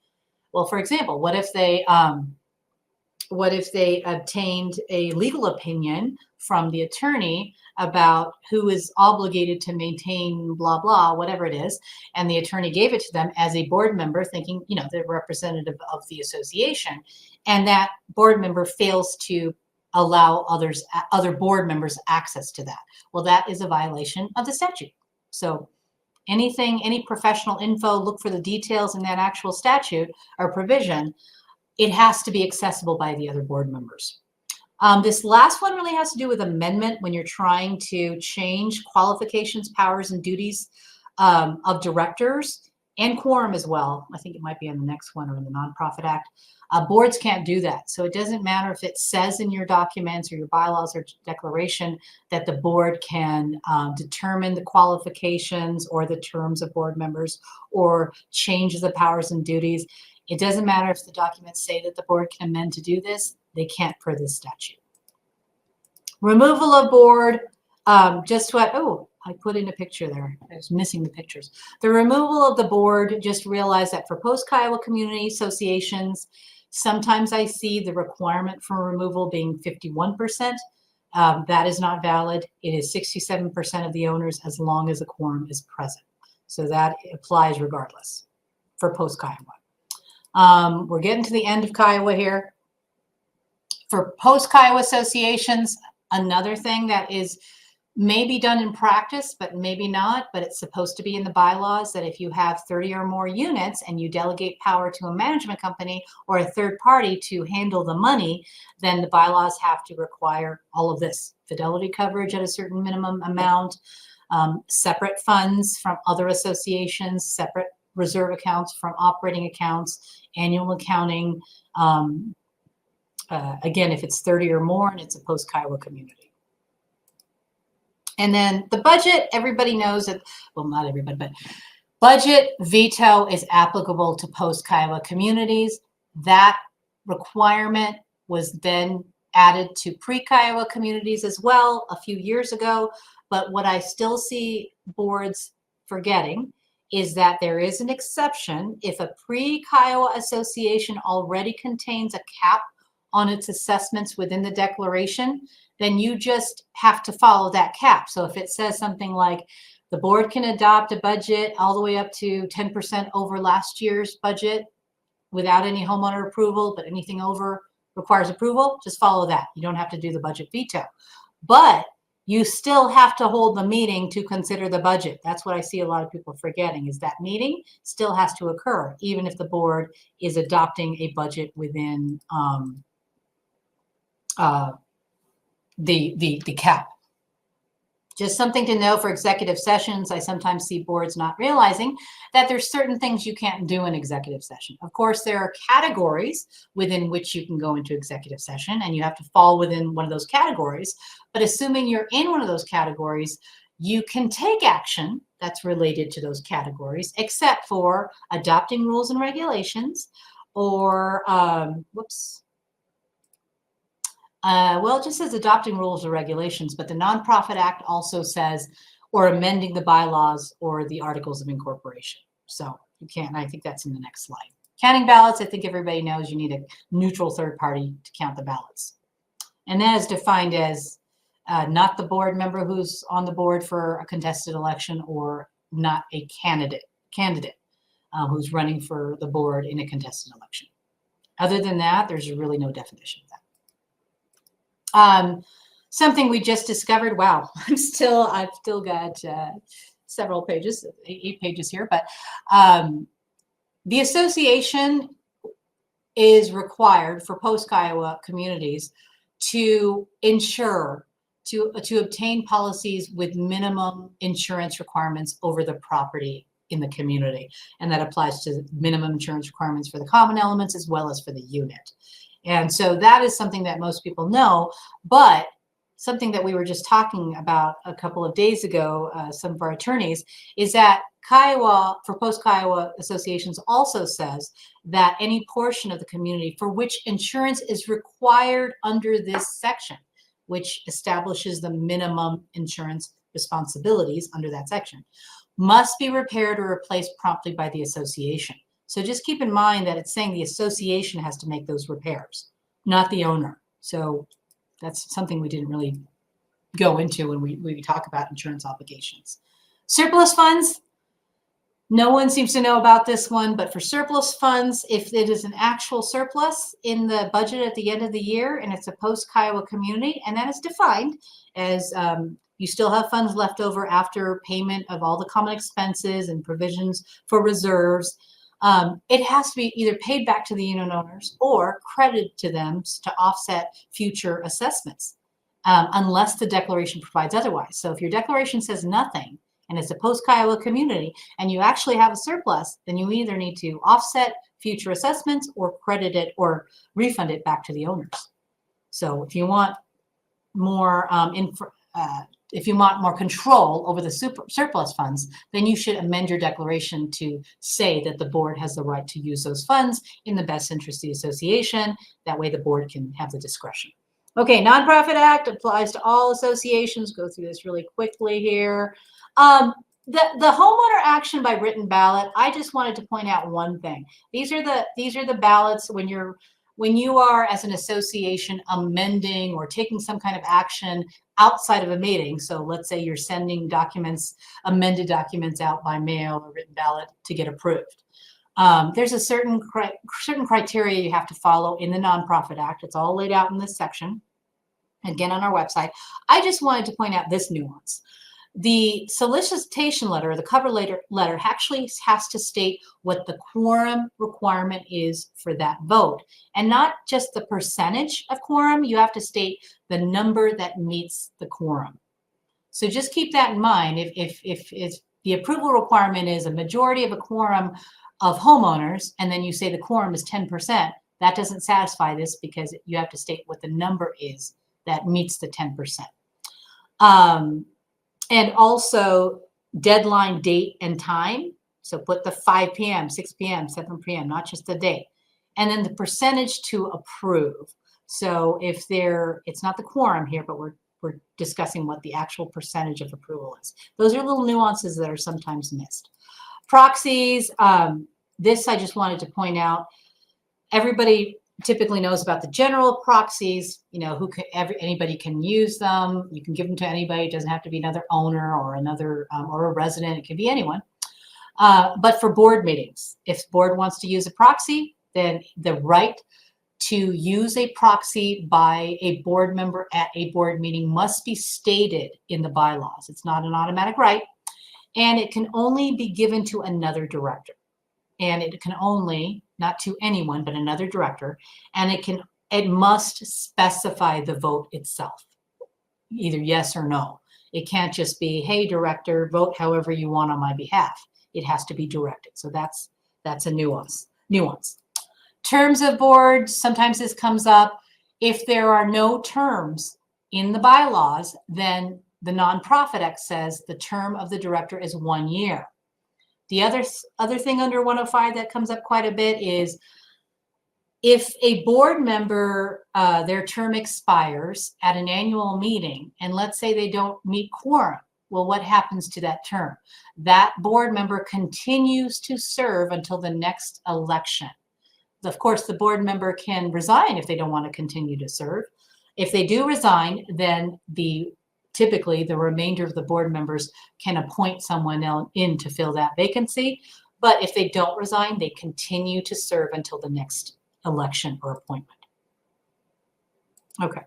well, for example, what if they obtained a legal opinion from the attorney about who is obligated to maintain blah, blah, whatever it is, and the attorney gave it to them as a board member thinking, they're representative of the association, and that board member fails to allow other board members access to that. Well, that is a violation of the statute. So any professional info, look for the details in that actual statute or provision. It has to be accessible by the other board members. This last one really has to do with amendment when you're trying to change qualifications, powers, and duties of directors and quorum as well. I think it might be in the next one or in the Nonprofit Act. Boards can't do that. So it doesn't matter if it says in your documents or your bylaws or declaration that the board can determine the qualifications or the terms of board members or change the powers and duties. It doesn't matter if the documents say that the board can amend to do this. They can't per this statute. Removal of board, I put in a picture there. I was missing the pictures. The removal of the board, just realize that for post-Kiowa community associations, sometimes I see the requirement for removal being 51%. That is not valid. It is 67% of the owners as long as a quorum is present. So that applies regardless for post-Kiowa. We're getting to the end of Kiowa here. For post-Kiowa associations, another thing that is maybe done in practice, but maybe not, but it's supposed to be in the bylaws that if you have 30 or more units and you delegate power to a management company or a third party to handle the money, then the bylaws have to require all of this: fidelity coverage at a certain minimum amount, separate funds from other associations, separate reserve accounts from operating accounts, annual accounting. Again, if it's 30 or more and it's a post-Kiowa community. And then the budget, everybody knows that, well, not everybody, but budget veto is applicable to post-Kiowa communities. That requirement was then added to pre-Kiowa communities as well a few years ago. But what I still see boards forgetting is that there is an exception if a pre-Kiowa association already contains a cap on its assessments within the declaration, then you just have to follow that cap. So if it says something like the board can adopt a budget all the way up to 10% over last year's budget without any homeowner approval, but anything over requires approval, just follow that. You don't have to do the budget veto. But you still have to hold the meeting to consider the budget. That's what I see a lot of people forgetting, is that meeting still has to occur, even if the board is adopting a budget within the cap. Just something to know for executive sessions. I sometimes see boards not realizing that there's certain things you can't do in executive session. Of course, there are categories within which you can go into executive session, and you have to fall within one of those categories. But assuming you're in one of those categories, you can take action that's related to those categories, except for adopting rules and regulations or, well, it just says adopting rules or regulations, but the Nonprofit Act also says, or amending the bylaws or the articles of incorporation. So you can't, I think that's in the next slide. Counting ballots, I think everybody knows you need a neutral third party to count the ballots. And that is defined as not the board member who's on the board for a contested election, or not a candidate who's running for the board in a contested election. Other than that, there's really no definition of that. Something we just discovered. Wow, I've still got several pages, 8 pages here, but the association is required for post-Kiowa communities to ensure to obtain policies with minimum insurance requirements over the property in the community, and that applies to minimum insurance requirements for the common elements as well as for the unit. And so that is something that most people know, but something that we were just talking about a couple of days ago, some of our attorneys, is that Kiowa, for post-Kiowa associations, also says that any portion of the community for which insurance is required under this section, which establishes the minimum insurance responsibilities under that section, must be repaired or replaced promptly by the association. So just keep in mind that it's saying the association has to make those repairs, not the owner. So that's something we didn't really go into when we talk about insurance obligations. Surplus funds, no one seems to know about this one, but for surplus funds, if it is an actual surplus in the budget at the end of the year and it's a post-Kiowa community, and that is defined as you still have funds left over after payment of all the common expenses and provisions for reserves, it has to be either paid back to the unit owners or credited to them to offset future assessments, unless the declaration provides otherwise. So if your declaration says nothing and it's a post-Kiowa community and you actually have a surplus, then you either need to offset future assessments or credit it or refund it back to the owners. So if you want more if you want more control over the surplus funds, then you should amend your declaration to say that the board has the right to use those funds in the best interest of the association. That way the board can have the discretion. Okay, Nonprofit Act applies to all associations. Go through this really quickly here. The homeowner action by written ballot, I just wanted to point out one thing. These are the ballots when you are, as an association, amending or taking some kind of action outside of a meeting. So let's say you're sending documents, amended documents out by mail or written ballot to get approved. There's a certain criteria you have to follow in the Nonprofit Act. It's all laid out in this section, again, on our website. I just wanted to point out this nuance. The solicitation letter, or the cover letter actually has to state what the quorum requirement is for that vote, and not just the percentage of quorum. You have to state the number that meets the quorum. So just keep that in mind. If the approval requirement is a majority of a quorum of homeowners, and then you say the quorum is 10%, that doesn't satisfy this because you have to state what the number is that meets the 10%. And also deadline, date, and time. So put the 5 p.m., 6 p.m., 7 p.m., not just the date. And then the percentage to approve. So if it's not the quorum here, but we're discussing what the actual percentage of approval is. Those are little nuances that are sometimes missed. Proxies, this I just wanted to point out. Everybody typically knows about the general proxies, anybody can use them. You can give them to anybody. It doesn't have to be another owner or another or a resident. It can be anyone. But for board meetings, if the board wants to use a proxy, then the right to use a proxy by a board member at a board meeting must be stated in the bylaws. It's not an automatic right, and it can only be given to another director. And it can only, not to anyone, but another director, and it must specify the vote itself. either yes or no. It can't just be, hey, director, vote however you want on my behalf. It has to be directed. So that's a nuance. Terms of boards, sometimes this comes up. If there are no terms in the bylaws, then the Nonprofit Act says the term of the director is 1 year. The other thing under 105 that comes up quite a bit is if a board member, their term expires at an annual meeting, and let's say they don't meet quorum, well, what happens to that term? That board member continues to serve until the next election. Of course, the board member can resign if they don't want to continue to serve. If they do resign, then typically the remainder of the board members can appoint someone else in to fill that vacancy. But if they don't resign, they continue to serve until the next election or appointment. Okay.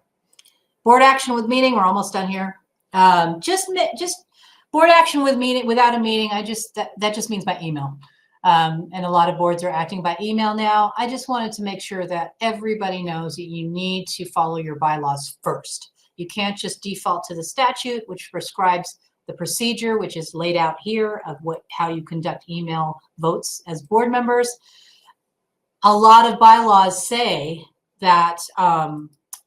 Board action with meeting. We're almost done here. Just board action with meeting without a meeting. That just means by email. And a lot of boards are acting by email now. I just wanted to make sure that everybody knows that you need to follow your bylaws first. You can't just default to the statute, which prescribes the procedure, which is laid out here of how you conduct email votes as board members. A lot of bylaws say that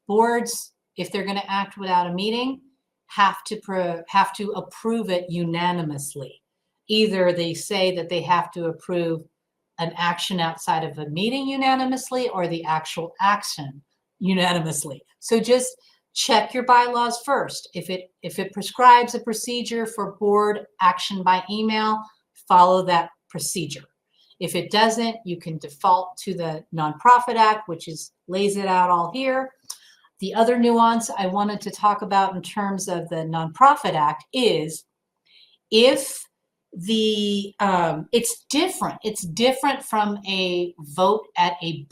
boards, if they're going to act without a meeting, have to approve it unanimously. Either they say that they have to approve an action outside of a meeting unanimously or the actual action unanimously. So just check your bylaws first. If it prescribes a procedure for board action by email, follow that procedure. If it doesn't, you can default to the Nonprofit Act, which lays it out all here. The other nuance I wanted to talk about in terms of the Nonprofit Act is if it's different from a vote at a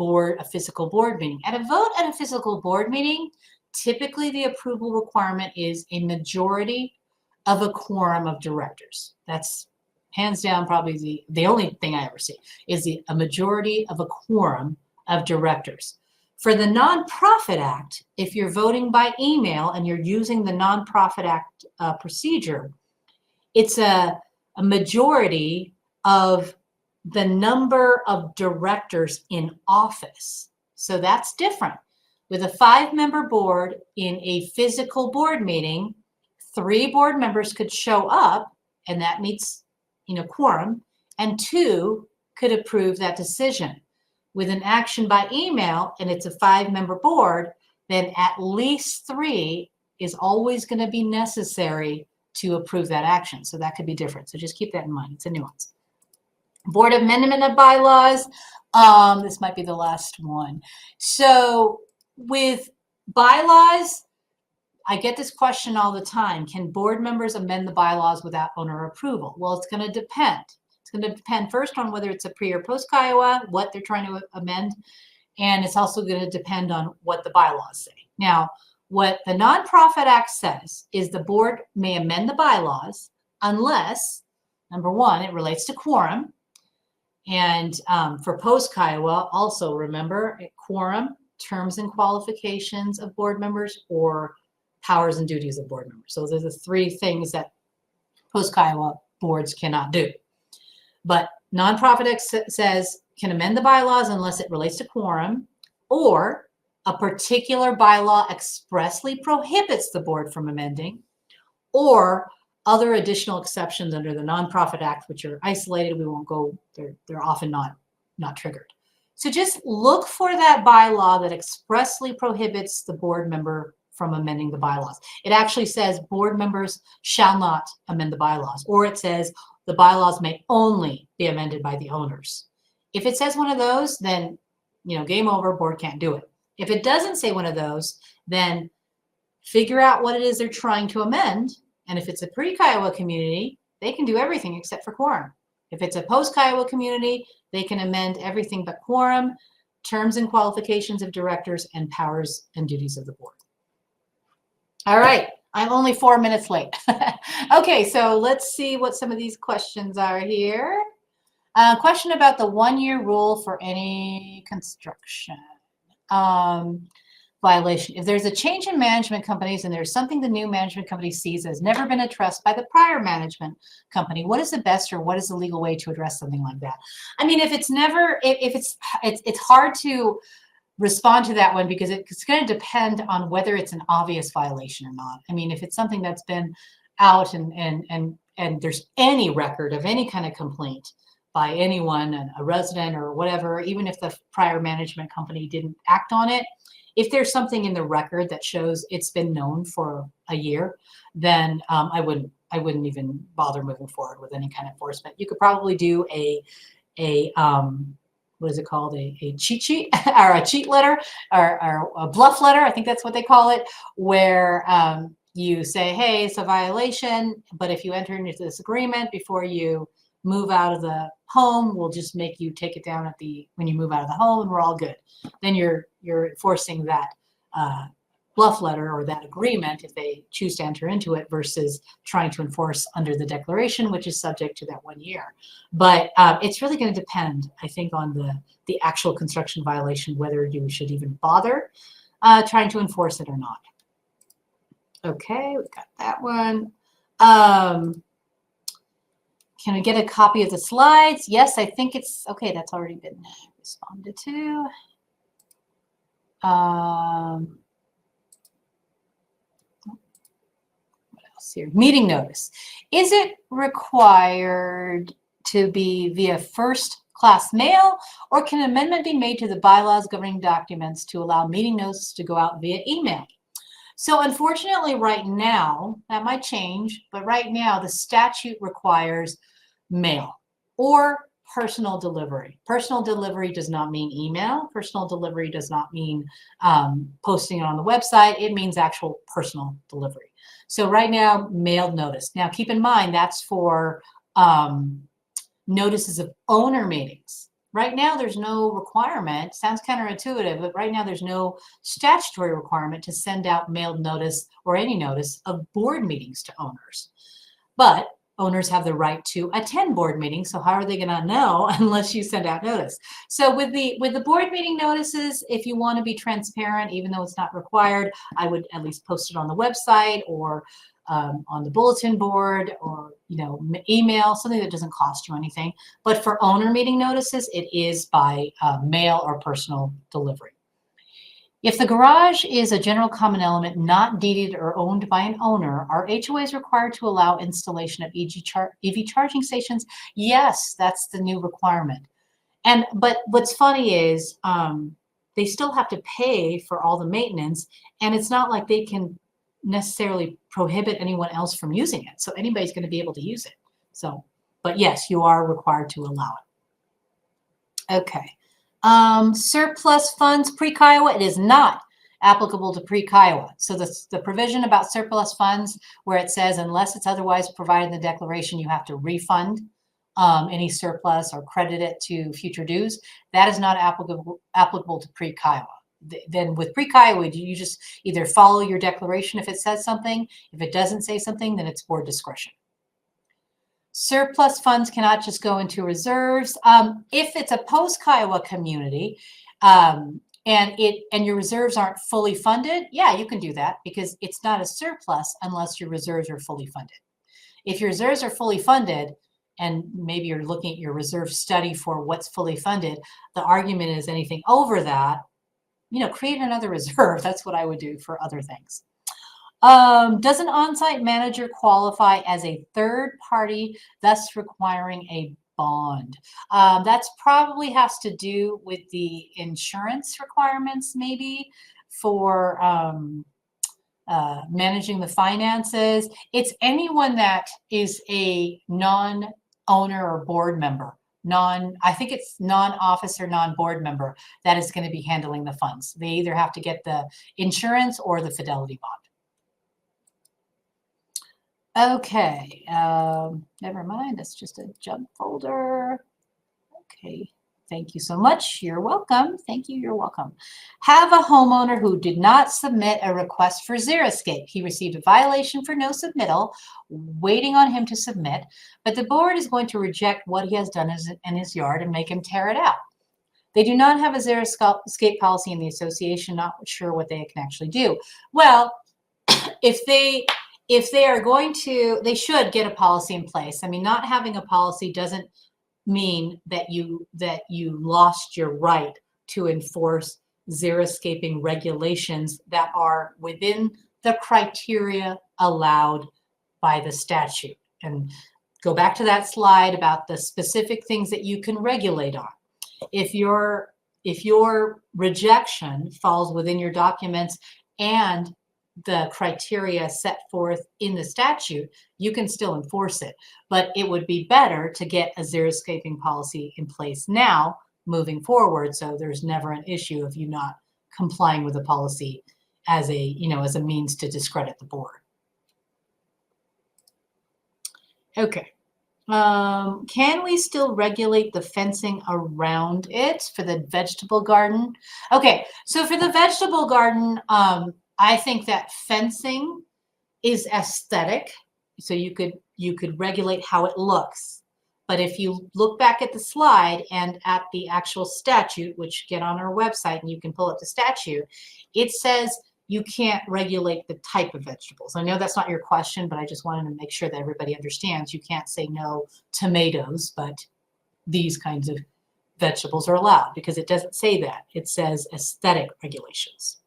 physical board meeting. At a vote at a physical board meeting, typically the approval requirement is a majority of a quorum of directors. That's hands down probably the only thing I ever see is a majority of a quorum of directors. For the Nonprofit Act, if you're voting by email and you're using the Nonprofit Act procedure, it's a majority of the number of directors in office. So that's different. With a 5-member board in a physical board meeting, 3 board members could show up, and that meets, quorum, and 2 could approve that decision. With an action by email, and it's a 5-member board, then at least 3 is always going to be necessary to approve that action. So that could be different. So just keep that in mind. It's a nuance. Board amendment of bylaws. This might be the last one. So with bylaws, I get this question all the time. Can board members amend the bylaws without owner approval? Well, it's going to depend. It's going to depend first on whether it's a pre or post Kiowa, what they're trying to amend. And it's also going to depend on what the bylaws say. Now, what the Nonprofit Act says is the board may amend the bylaws unless, number one, it relates to quorum. And for post-Kiowa, also remember quorum, terms and qualifications of board members, or powers and duties of board members. So those are the 3 things that post-Kiowa boards cannot do. But Nonprofit Act says can amend the bylaws unless it relates to quorum, or a particular bylaw expressly prohibits the board from amending, or other additional exceptions under the Nonprofit Act, which are isolated. We won't go, they're often not triggered. So just look for that bylaw that expressly prohibits the board member from amending the bylaws. It actually says board members shall not amend the bylaws, or it says the bylaws may only be amended by the owners. If it says one of those, then game over, board can't do it. If it doesn't say one of those, then figure out what it is they're trying to amend. And if it's a pre-Kiowa community, they can do everything except for quorum. If it's a post-Kiowa community, they can amend everything but quorum, terms and qualifications of directors, and powers and duties of the board. All right, I'm only 4 minutes late. Okay, so let's see what some of these questions are here. Question about the 1-year rule for any construction. violation. If there's a change in management companies and there's something the new management company sees has never been addressed by the prior management company, what is the best or what is the legal way to address something like that? I mean, if it's never, if it's hard to respond to that one because it's going to depend on whether it's an obvious violation or not. I mean, if it's something that's been out and there's any record of any kind of complaint by anyone, a resident or whatever, even if the prior management company didn't act on it, if there's something in the record that shows it's been known for a year, then I wouldn't even bother moving forward with any kind of enforcement. You could probably do a what is it called? A cheat sheet or a cheat letter or a bluff letter. I think that's what they call it, where you say, hey, it's a violation, but if you enter into this agreement before you move out of the home, we'll just make you take it down when you move out of the home and we're all good. Then you're enforcing that bluff letter or that agreement if they choose to enter into it versus trying to enforce under the declaration, which is subject to that 1 year. But it's really going to depend, I think, on the actual construction violation, whether you should even bother trying to enforce it or not. Okay, we've got that one. Can I get a copy of the slides? Yes, I think it's, okay, that's already been responded to. What else here? Meeting notice. Is it required to be via first class mail, or can an amendment be made to the bylaws governing documents to allow meeting notice to go out via email? So unfortunately, right now, that might change, but right now the statute requires mail or personal delivery. Personal delivery does not mean email. Personal delivery does not mean posting it on the website. It means actual personal delivery. So right now, mailed notice. Now, keep in mind, that's for notices of owner meetings. Right now, there's no requirement, sounds counterintuitive, but right now there's no statutory requirement to send out mailed notice or any notice of board meetings to owners. But owners have the right to attend board meetings, so how are they going to know unless you send out notice? So with the board meeting notices, if you want to be transparent, even though it's not required, I would at least post it on the website or on the bulletin board, or email, something that doesn't cost you anything. But for owner meeting notices, it is by mail or personal delivery. If the garage is a general common element not deeded or owned by an owner, are HOAs required to allow installation of EV charging stations? Yes, that's the new requirement. But what's funny is they still have to pay for all the maintenance, and it's not like they can necessarily prohibit anyone else from using it. So anybody's going to be able to use it. So, but yes, you are required to allow it. Okay. Surplus funds pre-Kiowa, it is not applicable to pre-Kiowa. So the provision about surplus funds where it says unless it's otherwise provided in the declaration, you have to refund any surplus or credit it to future dues, that is not applicable to pre-Kiowa. Then with pre-Kiowa, you just either follow your declaration if it says something. If it doesn't say something, then it's board discretion. Surplus funds cannot just go into reserves. If it's a post-Kiowa community and your reserves aren't fully funded, yeah, you can do that because it's not a surplus unless your reserves are fully funded. If your reserves are fully funded, and maybe you're looking at your reserve study for what's fully funded, the argument is anything over that, create another reserve. That's what I would do for other things. Does an on-site manager qualify as a third party, thus requiring a bond? That's probably has to do with the insurance requirements, maybe, for managing the finances. It's anyone that is a non-owner or board member. I think it's non-officer, non-board member that is going to be handling the funds. They either have to get the insurance or the fidelity bond. Okay, never mind. That's just a junk folder. Okay, thank you so much. You're welcome. Thank you. You're welcome. Have a homeowner who did not submit a request for xeriscape. He received a violation for no submittal, waiting on him to submit, but the board is going to reject what he has done in his yard and make him tear it out. They do not have a zero escape policy in the association, not sure what they can actually do. Well, if they are going to, they should get a policy in place. I mean, not having a policy doesn't mean that you lost your right to enforce zero escaping regulations that are within the criteria allowed by the statute. And go back to that slide about the specific things that you can regulate on. If your rejection falls within your documents and the criteria set forth in the statute, you can still enforce it. But it would be better to get a zero escaping policy in place now, moving forward, so there's never an issue of you not complying with the policy as a means to discredit the board. Okay. Can we still regulate the fencing around it for the vegetable garden? Okay, so for the vegetable garden, I think that fencing is aesthetic, so you could regulate how it looks. But if you look back at the slide and at the actual statute, which get on our website and you can pull up the statute, it says you can't regulate the type of vegetables. I know that's not your question, but I just wanted to make sure that everybody understands you can't say no tomatoes, but these kinds of vegetables are allowed, because it doesn't say that. It says aesthetic regulations.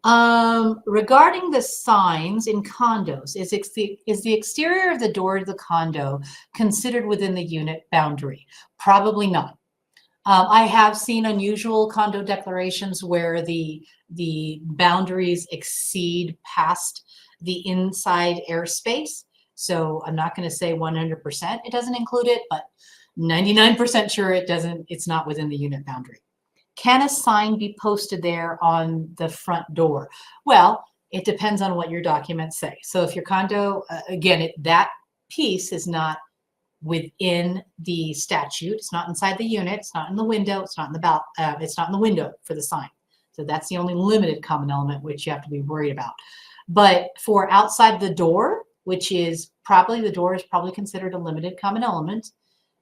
Regarding the signs in condos, is the exterior of the door to the condo considered within the unit boundary? Probably not. I have seen unusual condo declarations where the boundaries exceed past the inside airspace. So I'm not going to say 100% it doesn't include it, but 99% sure it doesn't. It's not within the unit boundary. Can a sign be posted there on the front door? Well, it depends on what your documents say. So if your condo, again, that piece is not within the statute. It's not inside the unit. It's not in the window. It's not in the it's not in the window for the sign. So that's the only limited common element which you have to be worried about. But for outside the door, which is probably, the door is probably considered a limited common element.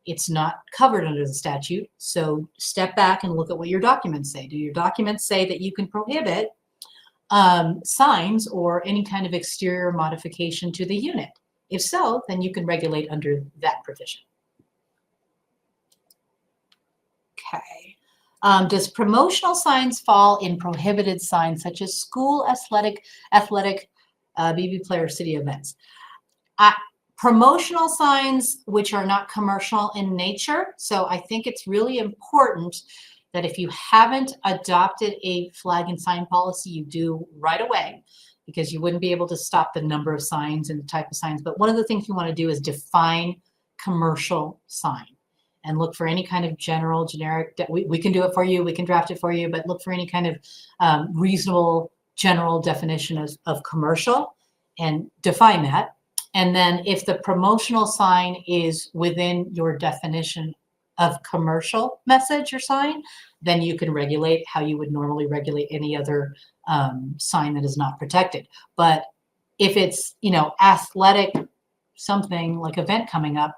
It's not covered under the statute. So step back and look at what your documents say. Do your documents say that you can prohibit signs or any kind of exterior modification to the unit? If so, then you can regulate under that provision. Okay. Does promotional signs fall in prohibited signs such as school, athletic, BB player, city events? Promotional signs which are not commercial in nature. So I think it's really important that if you haven't adopted a flag and sign policy, you do right away, because you wouldn't be able to stop the number of signs and the type of signs. But one of the things you want to do is define commercial sign and look for any kind of generic, we can do it for you, we can draft it for you, but look for any kind of reasonable general definition of commercial and define that. And then if the promotional sign is within your definition of commercial message or sign, then you can regulate how you would normally regulate any other sign that is not protected. But if it's, athletic something like event coming up,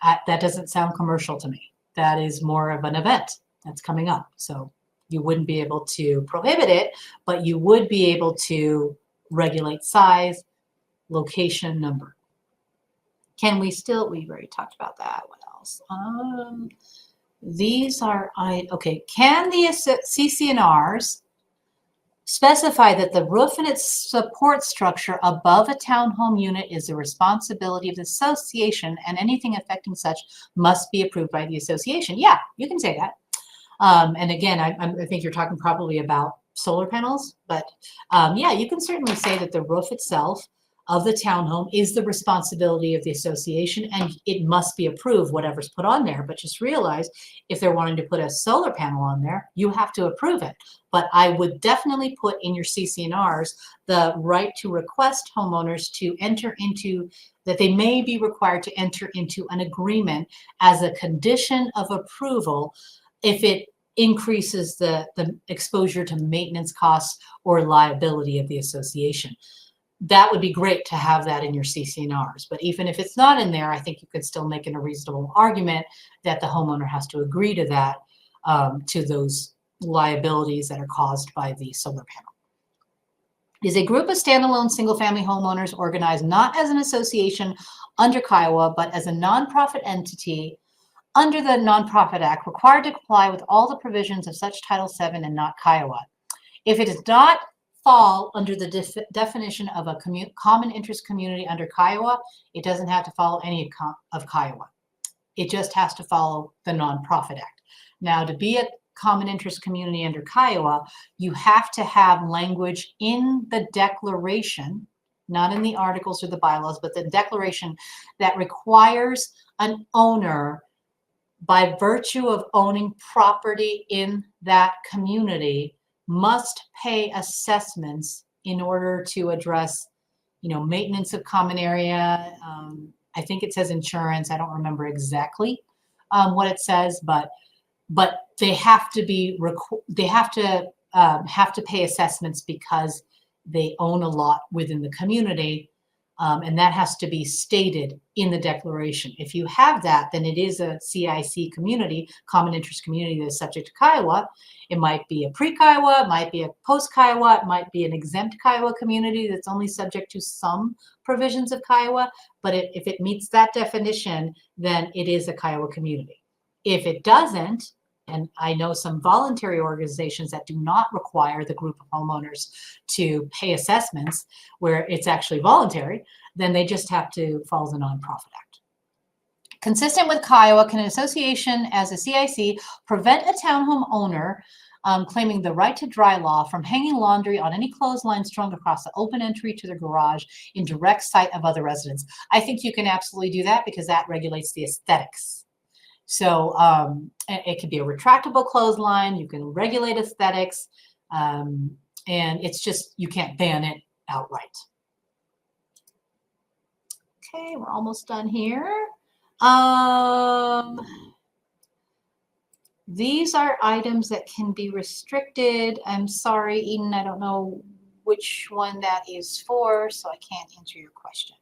that doesn't sound commercial to me. That is more of an event that's coming up. So you wouldn't be able to prohibit it, but you would be able to regulate size, location, number. Can we still, we've already talked about that. What else? These are, okay. Can the CC&Rs specify that the roof and its support structure above a townhome unit is the responsibility of the association, and anything affecting such must be approved by the association? Yeah, you can say that. And again, I think you're talking probably about solar panels, but yeah, you can certainly say that the roof itself of the townhome is the responsibility of the association, and it must be approved, whatever's put on there. But just realize, if they're wanting to put a solar panel on there, you have to approve it. But I would definitely put in your CC&Rs the right to request homeowners to enter into, that they may be required to enter into an agreement as a condition of approval if it increases the exposure to maintenance costs or liability of the association. that would be great to have that in your CC&Rs. But even if it's not in there, I think you could still make a reasonable argument that the homeowner has to agree to that, to those liabilities that are caused by the solar panel. Is a group of standalone single-family homeowners organized not as an association under Kiowa, but as a nonprofit entity under the Nonprofit Act, required to comply with all the provisions of such Title VII and not Kiowa. If it does not fall under the definition of a common interest community under Kiowa, it doesn't have to follow any of Kiowa. It just has to follow the Nonprofit Act. Now, to be a common interest community under Kiowa, you have to have language in the declaration, not in the articles or the bylaws, but the declaration that requires an owner, by virtue of owning property in that community, must pay assessments in order to address, maintenance of common area. I think it says insurance. I don't remember exactly what it says, but they have to pay assessments because they own a lot within the community, and that has to be stated in the declaration. If you have that, then it is a CIC community, common interest community, that is subject to Kiowa. It might be a pre-Kiowa, it might be a post-Kiowa, it might be an exempt Kiowa community that's only subject to some provisions of Kiowa. But if it meets that definition, then it is a Kiowa community. If it doesn't, and I know some voluntary organizations that do not require the group of homeowners to pay assessments, where it's actually voluntary, then they just have to follow the Nonprofit Act. Consistent with Kiowa, can an association as a CIC prevent a townhome owner claiming the right to dry law from hanging laundry on any clothesline strung across the open entry to their garage in direct sight of other residents? I think you can absolutely do that because that regulates the aesthetics. So it could be a retractable clothesline. You can regulate aesthetics, and it's just, you can't ban it outright. Okay, we're almost done here. These are items that can be restricted. I'm sorry, Eden, I don't know which one that is for, so I can't answer your question.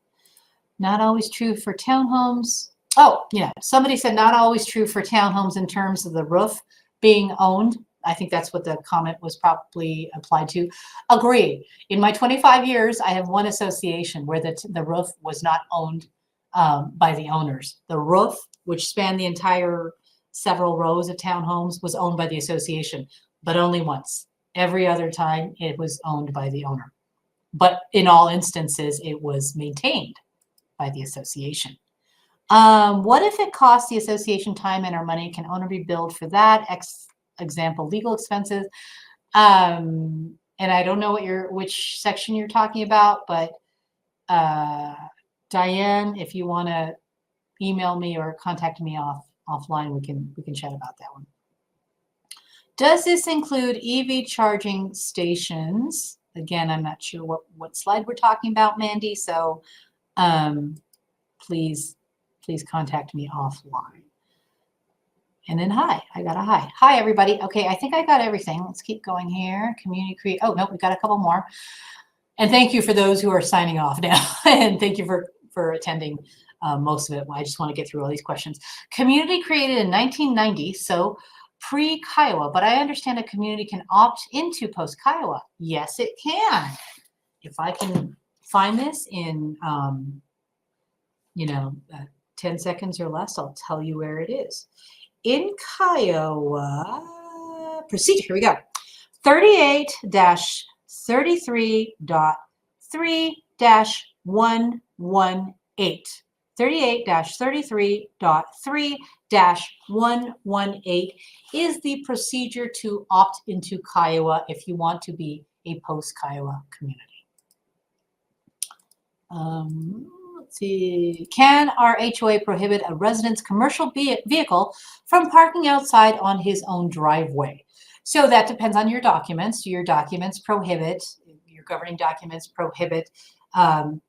Not always true for townhomes. Oh, yeah, somebody said not always true for townhomes in terms of the roof being owned. I think that's what the comment was probably applied to. Agreed. In my 25 years, I have one association where the roof was not owned by the owners. The roof, which spanned the entire several rows of townhomes, was owned by the association, but only once. Every other time, it was owned by the owner. But in all instances, it was maintained by the association. What if it costs the association time and or money? Can owner be billed for that? Example, legal expenses. And I don't know which section you're talking about, but Diane, if you want to email me or contact me offline, we can chat about that one. Does this include EV charging stations? Again, I'm not sure what slide we're talking about, Mandy. So please contact me offline. And then hi, I got a hi. Hi, everybody. Okay, I think I got everything. Let's keep going here. Community create. Oh, no, we got a couple more. And thank you for those who are signing off now. And thank you for attending most of it. I just want to get through all these questions. Community created in 1990, so pre-Kiowa, but I understand a community can opt into post-Kiowa. Yes, it can. If I can find this in 10 seconds or less, I'll tell you where it is. In Kiowa, procedure, here we go. 38-33.3-118. 38-33.3-118 is the procedure to opt into Kiowa if you want to be a post-Kiowa community. Let's see. Can our HOA prohibit a resident's commercial vehicle from parking outside on his own driveway? So that depends on your documents. Your documents prohibit, your governing documents prohibit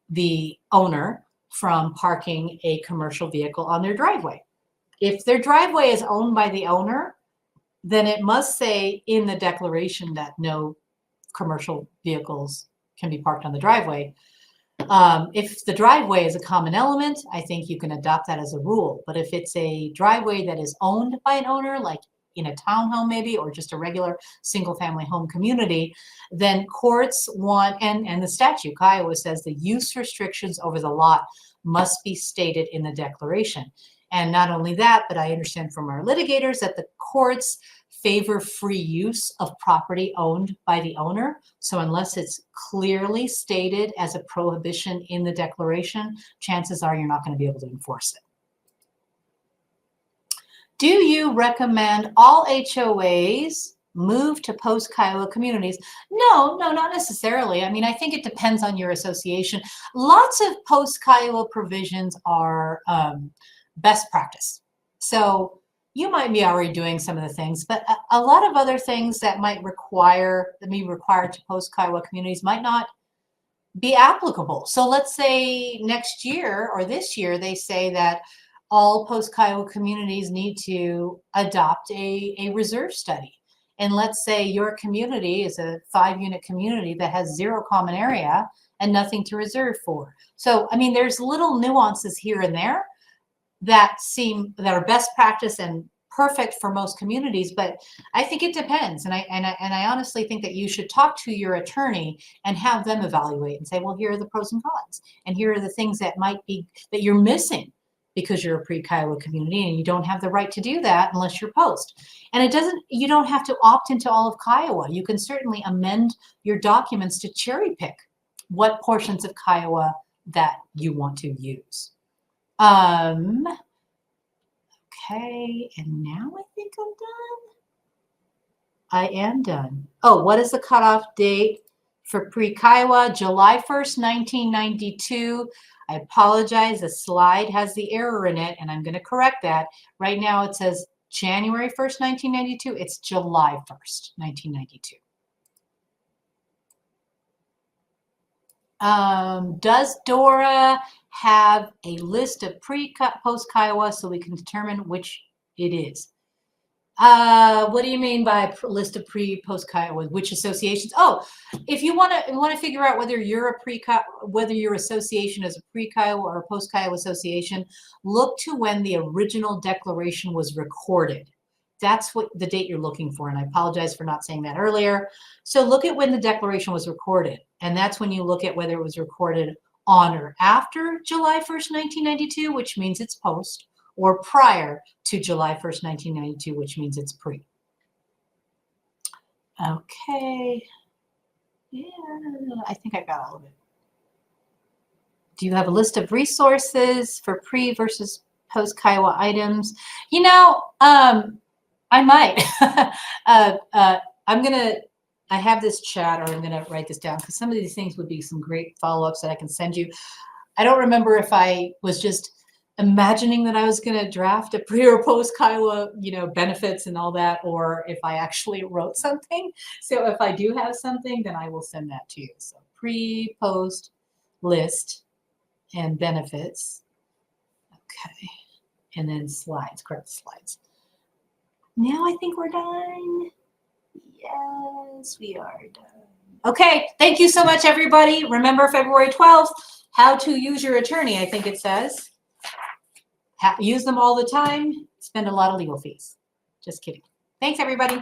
the owner from parking a commercial vehicle on their driveway. If their driveway is owned by the owner, then it must say in the declaration that no commercial vehicles can be parked on the driveway. If the driveway is a common element, I think you can adopt that as a rule. But if it's a driveway that is owned by an owner, like in a townhome maybe, or just a regular single family home community, then courts want, and the statute, Kiowa says the use restrictions over the lot must be stated in the declaration. And not only that, but I understand from our litigators that the courts favor free use of property owned by the owner. So unless it's clearly stated as a prohibition in the declaration, chances are you're not going to be able to enforce it. Do you recommend all HOAs move to post-Kiowa communities? No, not necessarily. I mean, I think it depends on your association. Lots of post-Kiowa provisions are best practice. So you might be already doing some of the things, but a lot of other things that might be required to post-Kiowa communities might not be applicable. So let's say next year or this year, they say that all post-Kiowa communities need to adopt a reserve study. And let's say your community is a 5-unit community that has 0 common area and nothing to reserve for. So, I mean, there's little nuances here and there that are best practice and perfect for most communities, but I think it depends. And I honestly think that you should talk to your attorney and have them evaluate and say, well, here are the pros and cons, and here are the things that might be that you're missing because you're a pre-Kiowa community, and you don't have the right to do that unless you're post. And you don't have to opt into all of Kiowa. You can certainly amend your documents to cherry pick what portions of Kiowa that you want to use. Okay, and now I think I'm done. I am done. Oh, what is the cutoff date for pre-Kiowa? July 1st, 1992. I apologize, the slide has the error in it, and I'm going to correct that. Right now it says January 1st, 1992. It's July 1st, 1992. Does Dora have a list of post-Kiowa so we can determine which it is? What do you mean by list of post-Kiowa? Which associations? Oh, if you want to figure out whether whether your association is a pre-Kiowa or a post-Kiowa association, look to when the original declaration was recorded. That's what the date you're looking for, and I apologize for not saying that earlier. So look at when the declaration was recorded, and that's when you look at whether it was recorded on or after July 1st, 1992, which means it's post, or prior to July 1st, 1992, which means it's pre. Okay. Yeah, I think I got all of it. Do you have a list of resources for pre versus post-Kiowa items? You know, I might. I have this chat, or I'm going to write this down, because some of these things would be some great follow-ups that I can send you. I don't remember if I was just imagining that I was going to draft a pre or post Kiowa, benefits and all that, or if I actually wrote something. So if I do have something, then I will send that to you. So pre, post, list, and benefits. Okay. And then slides, correct slides. Now I think we're done. Yes, we are done. Okay, thank you so much, everybody. Remember February 12th, how to use your attorney, I think it says. Use them all the time. Spend a lot of legal fees. Just kidding. Thanks, everybody.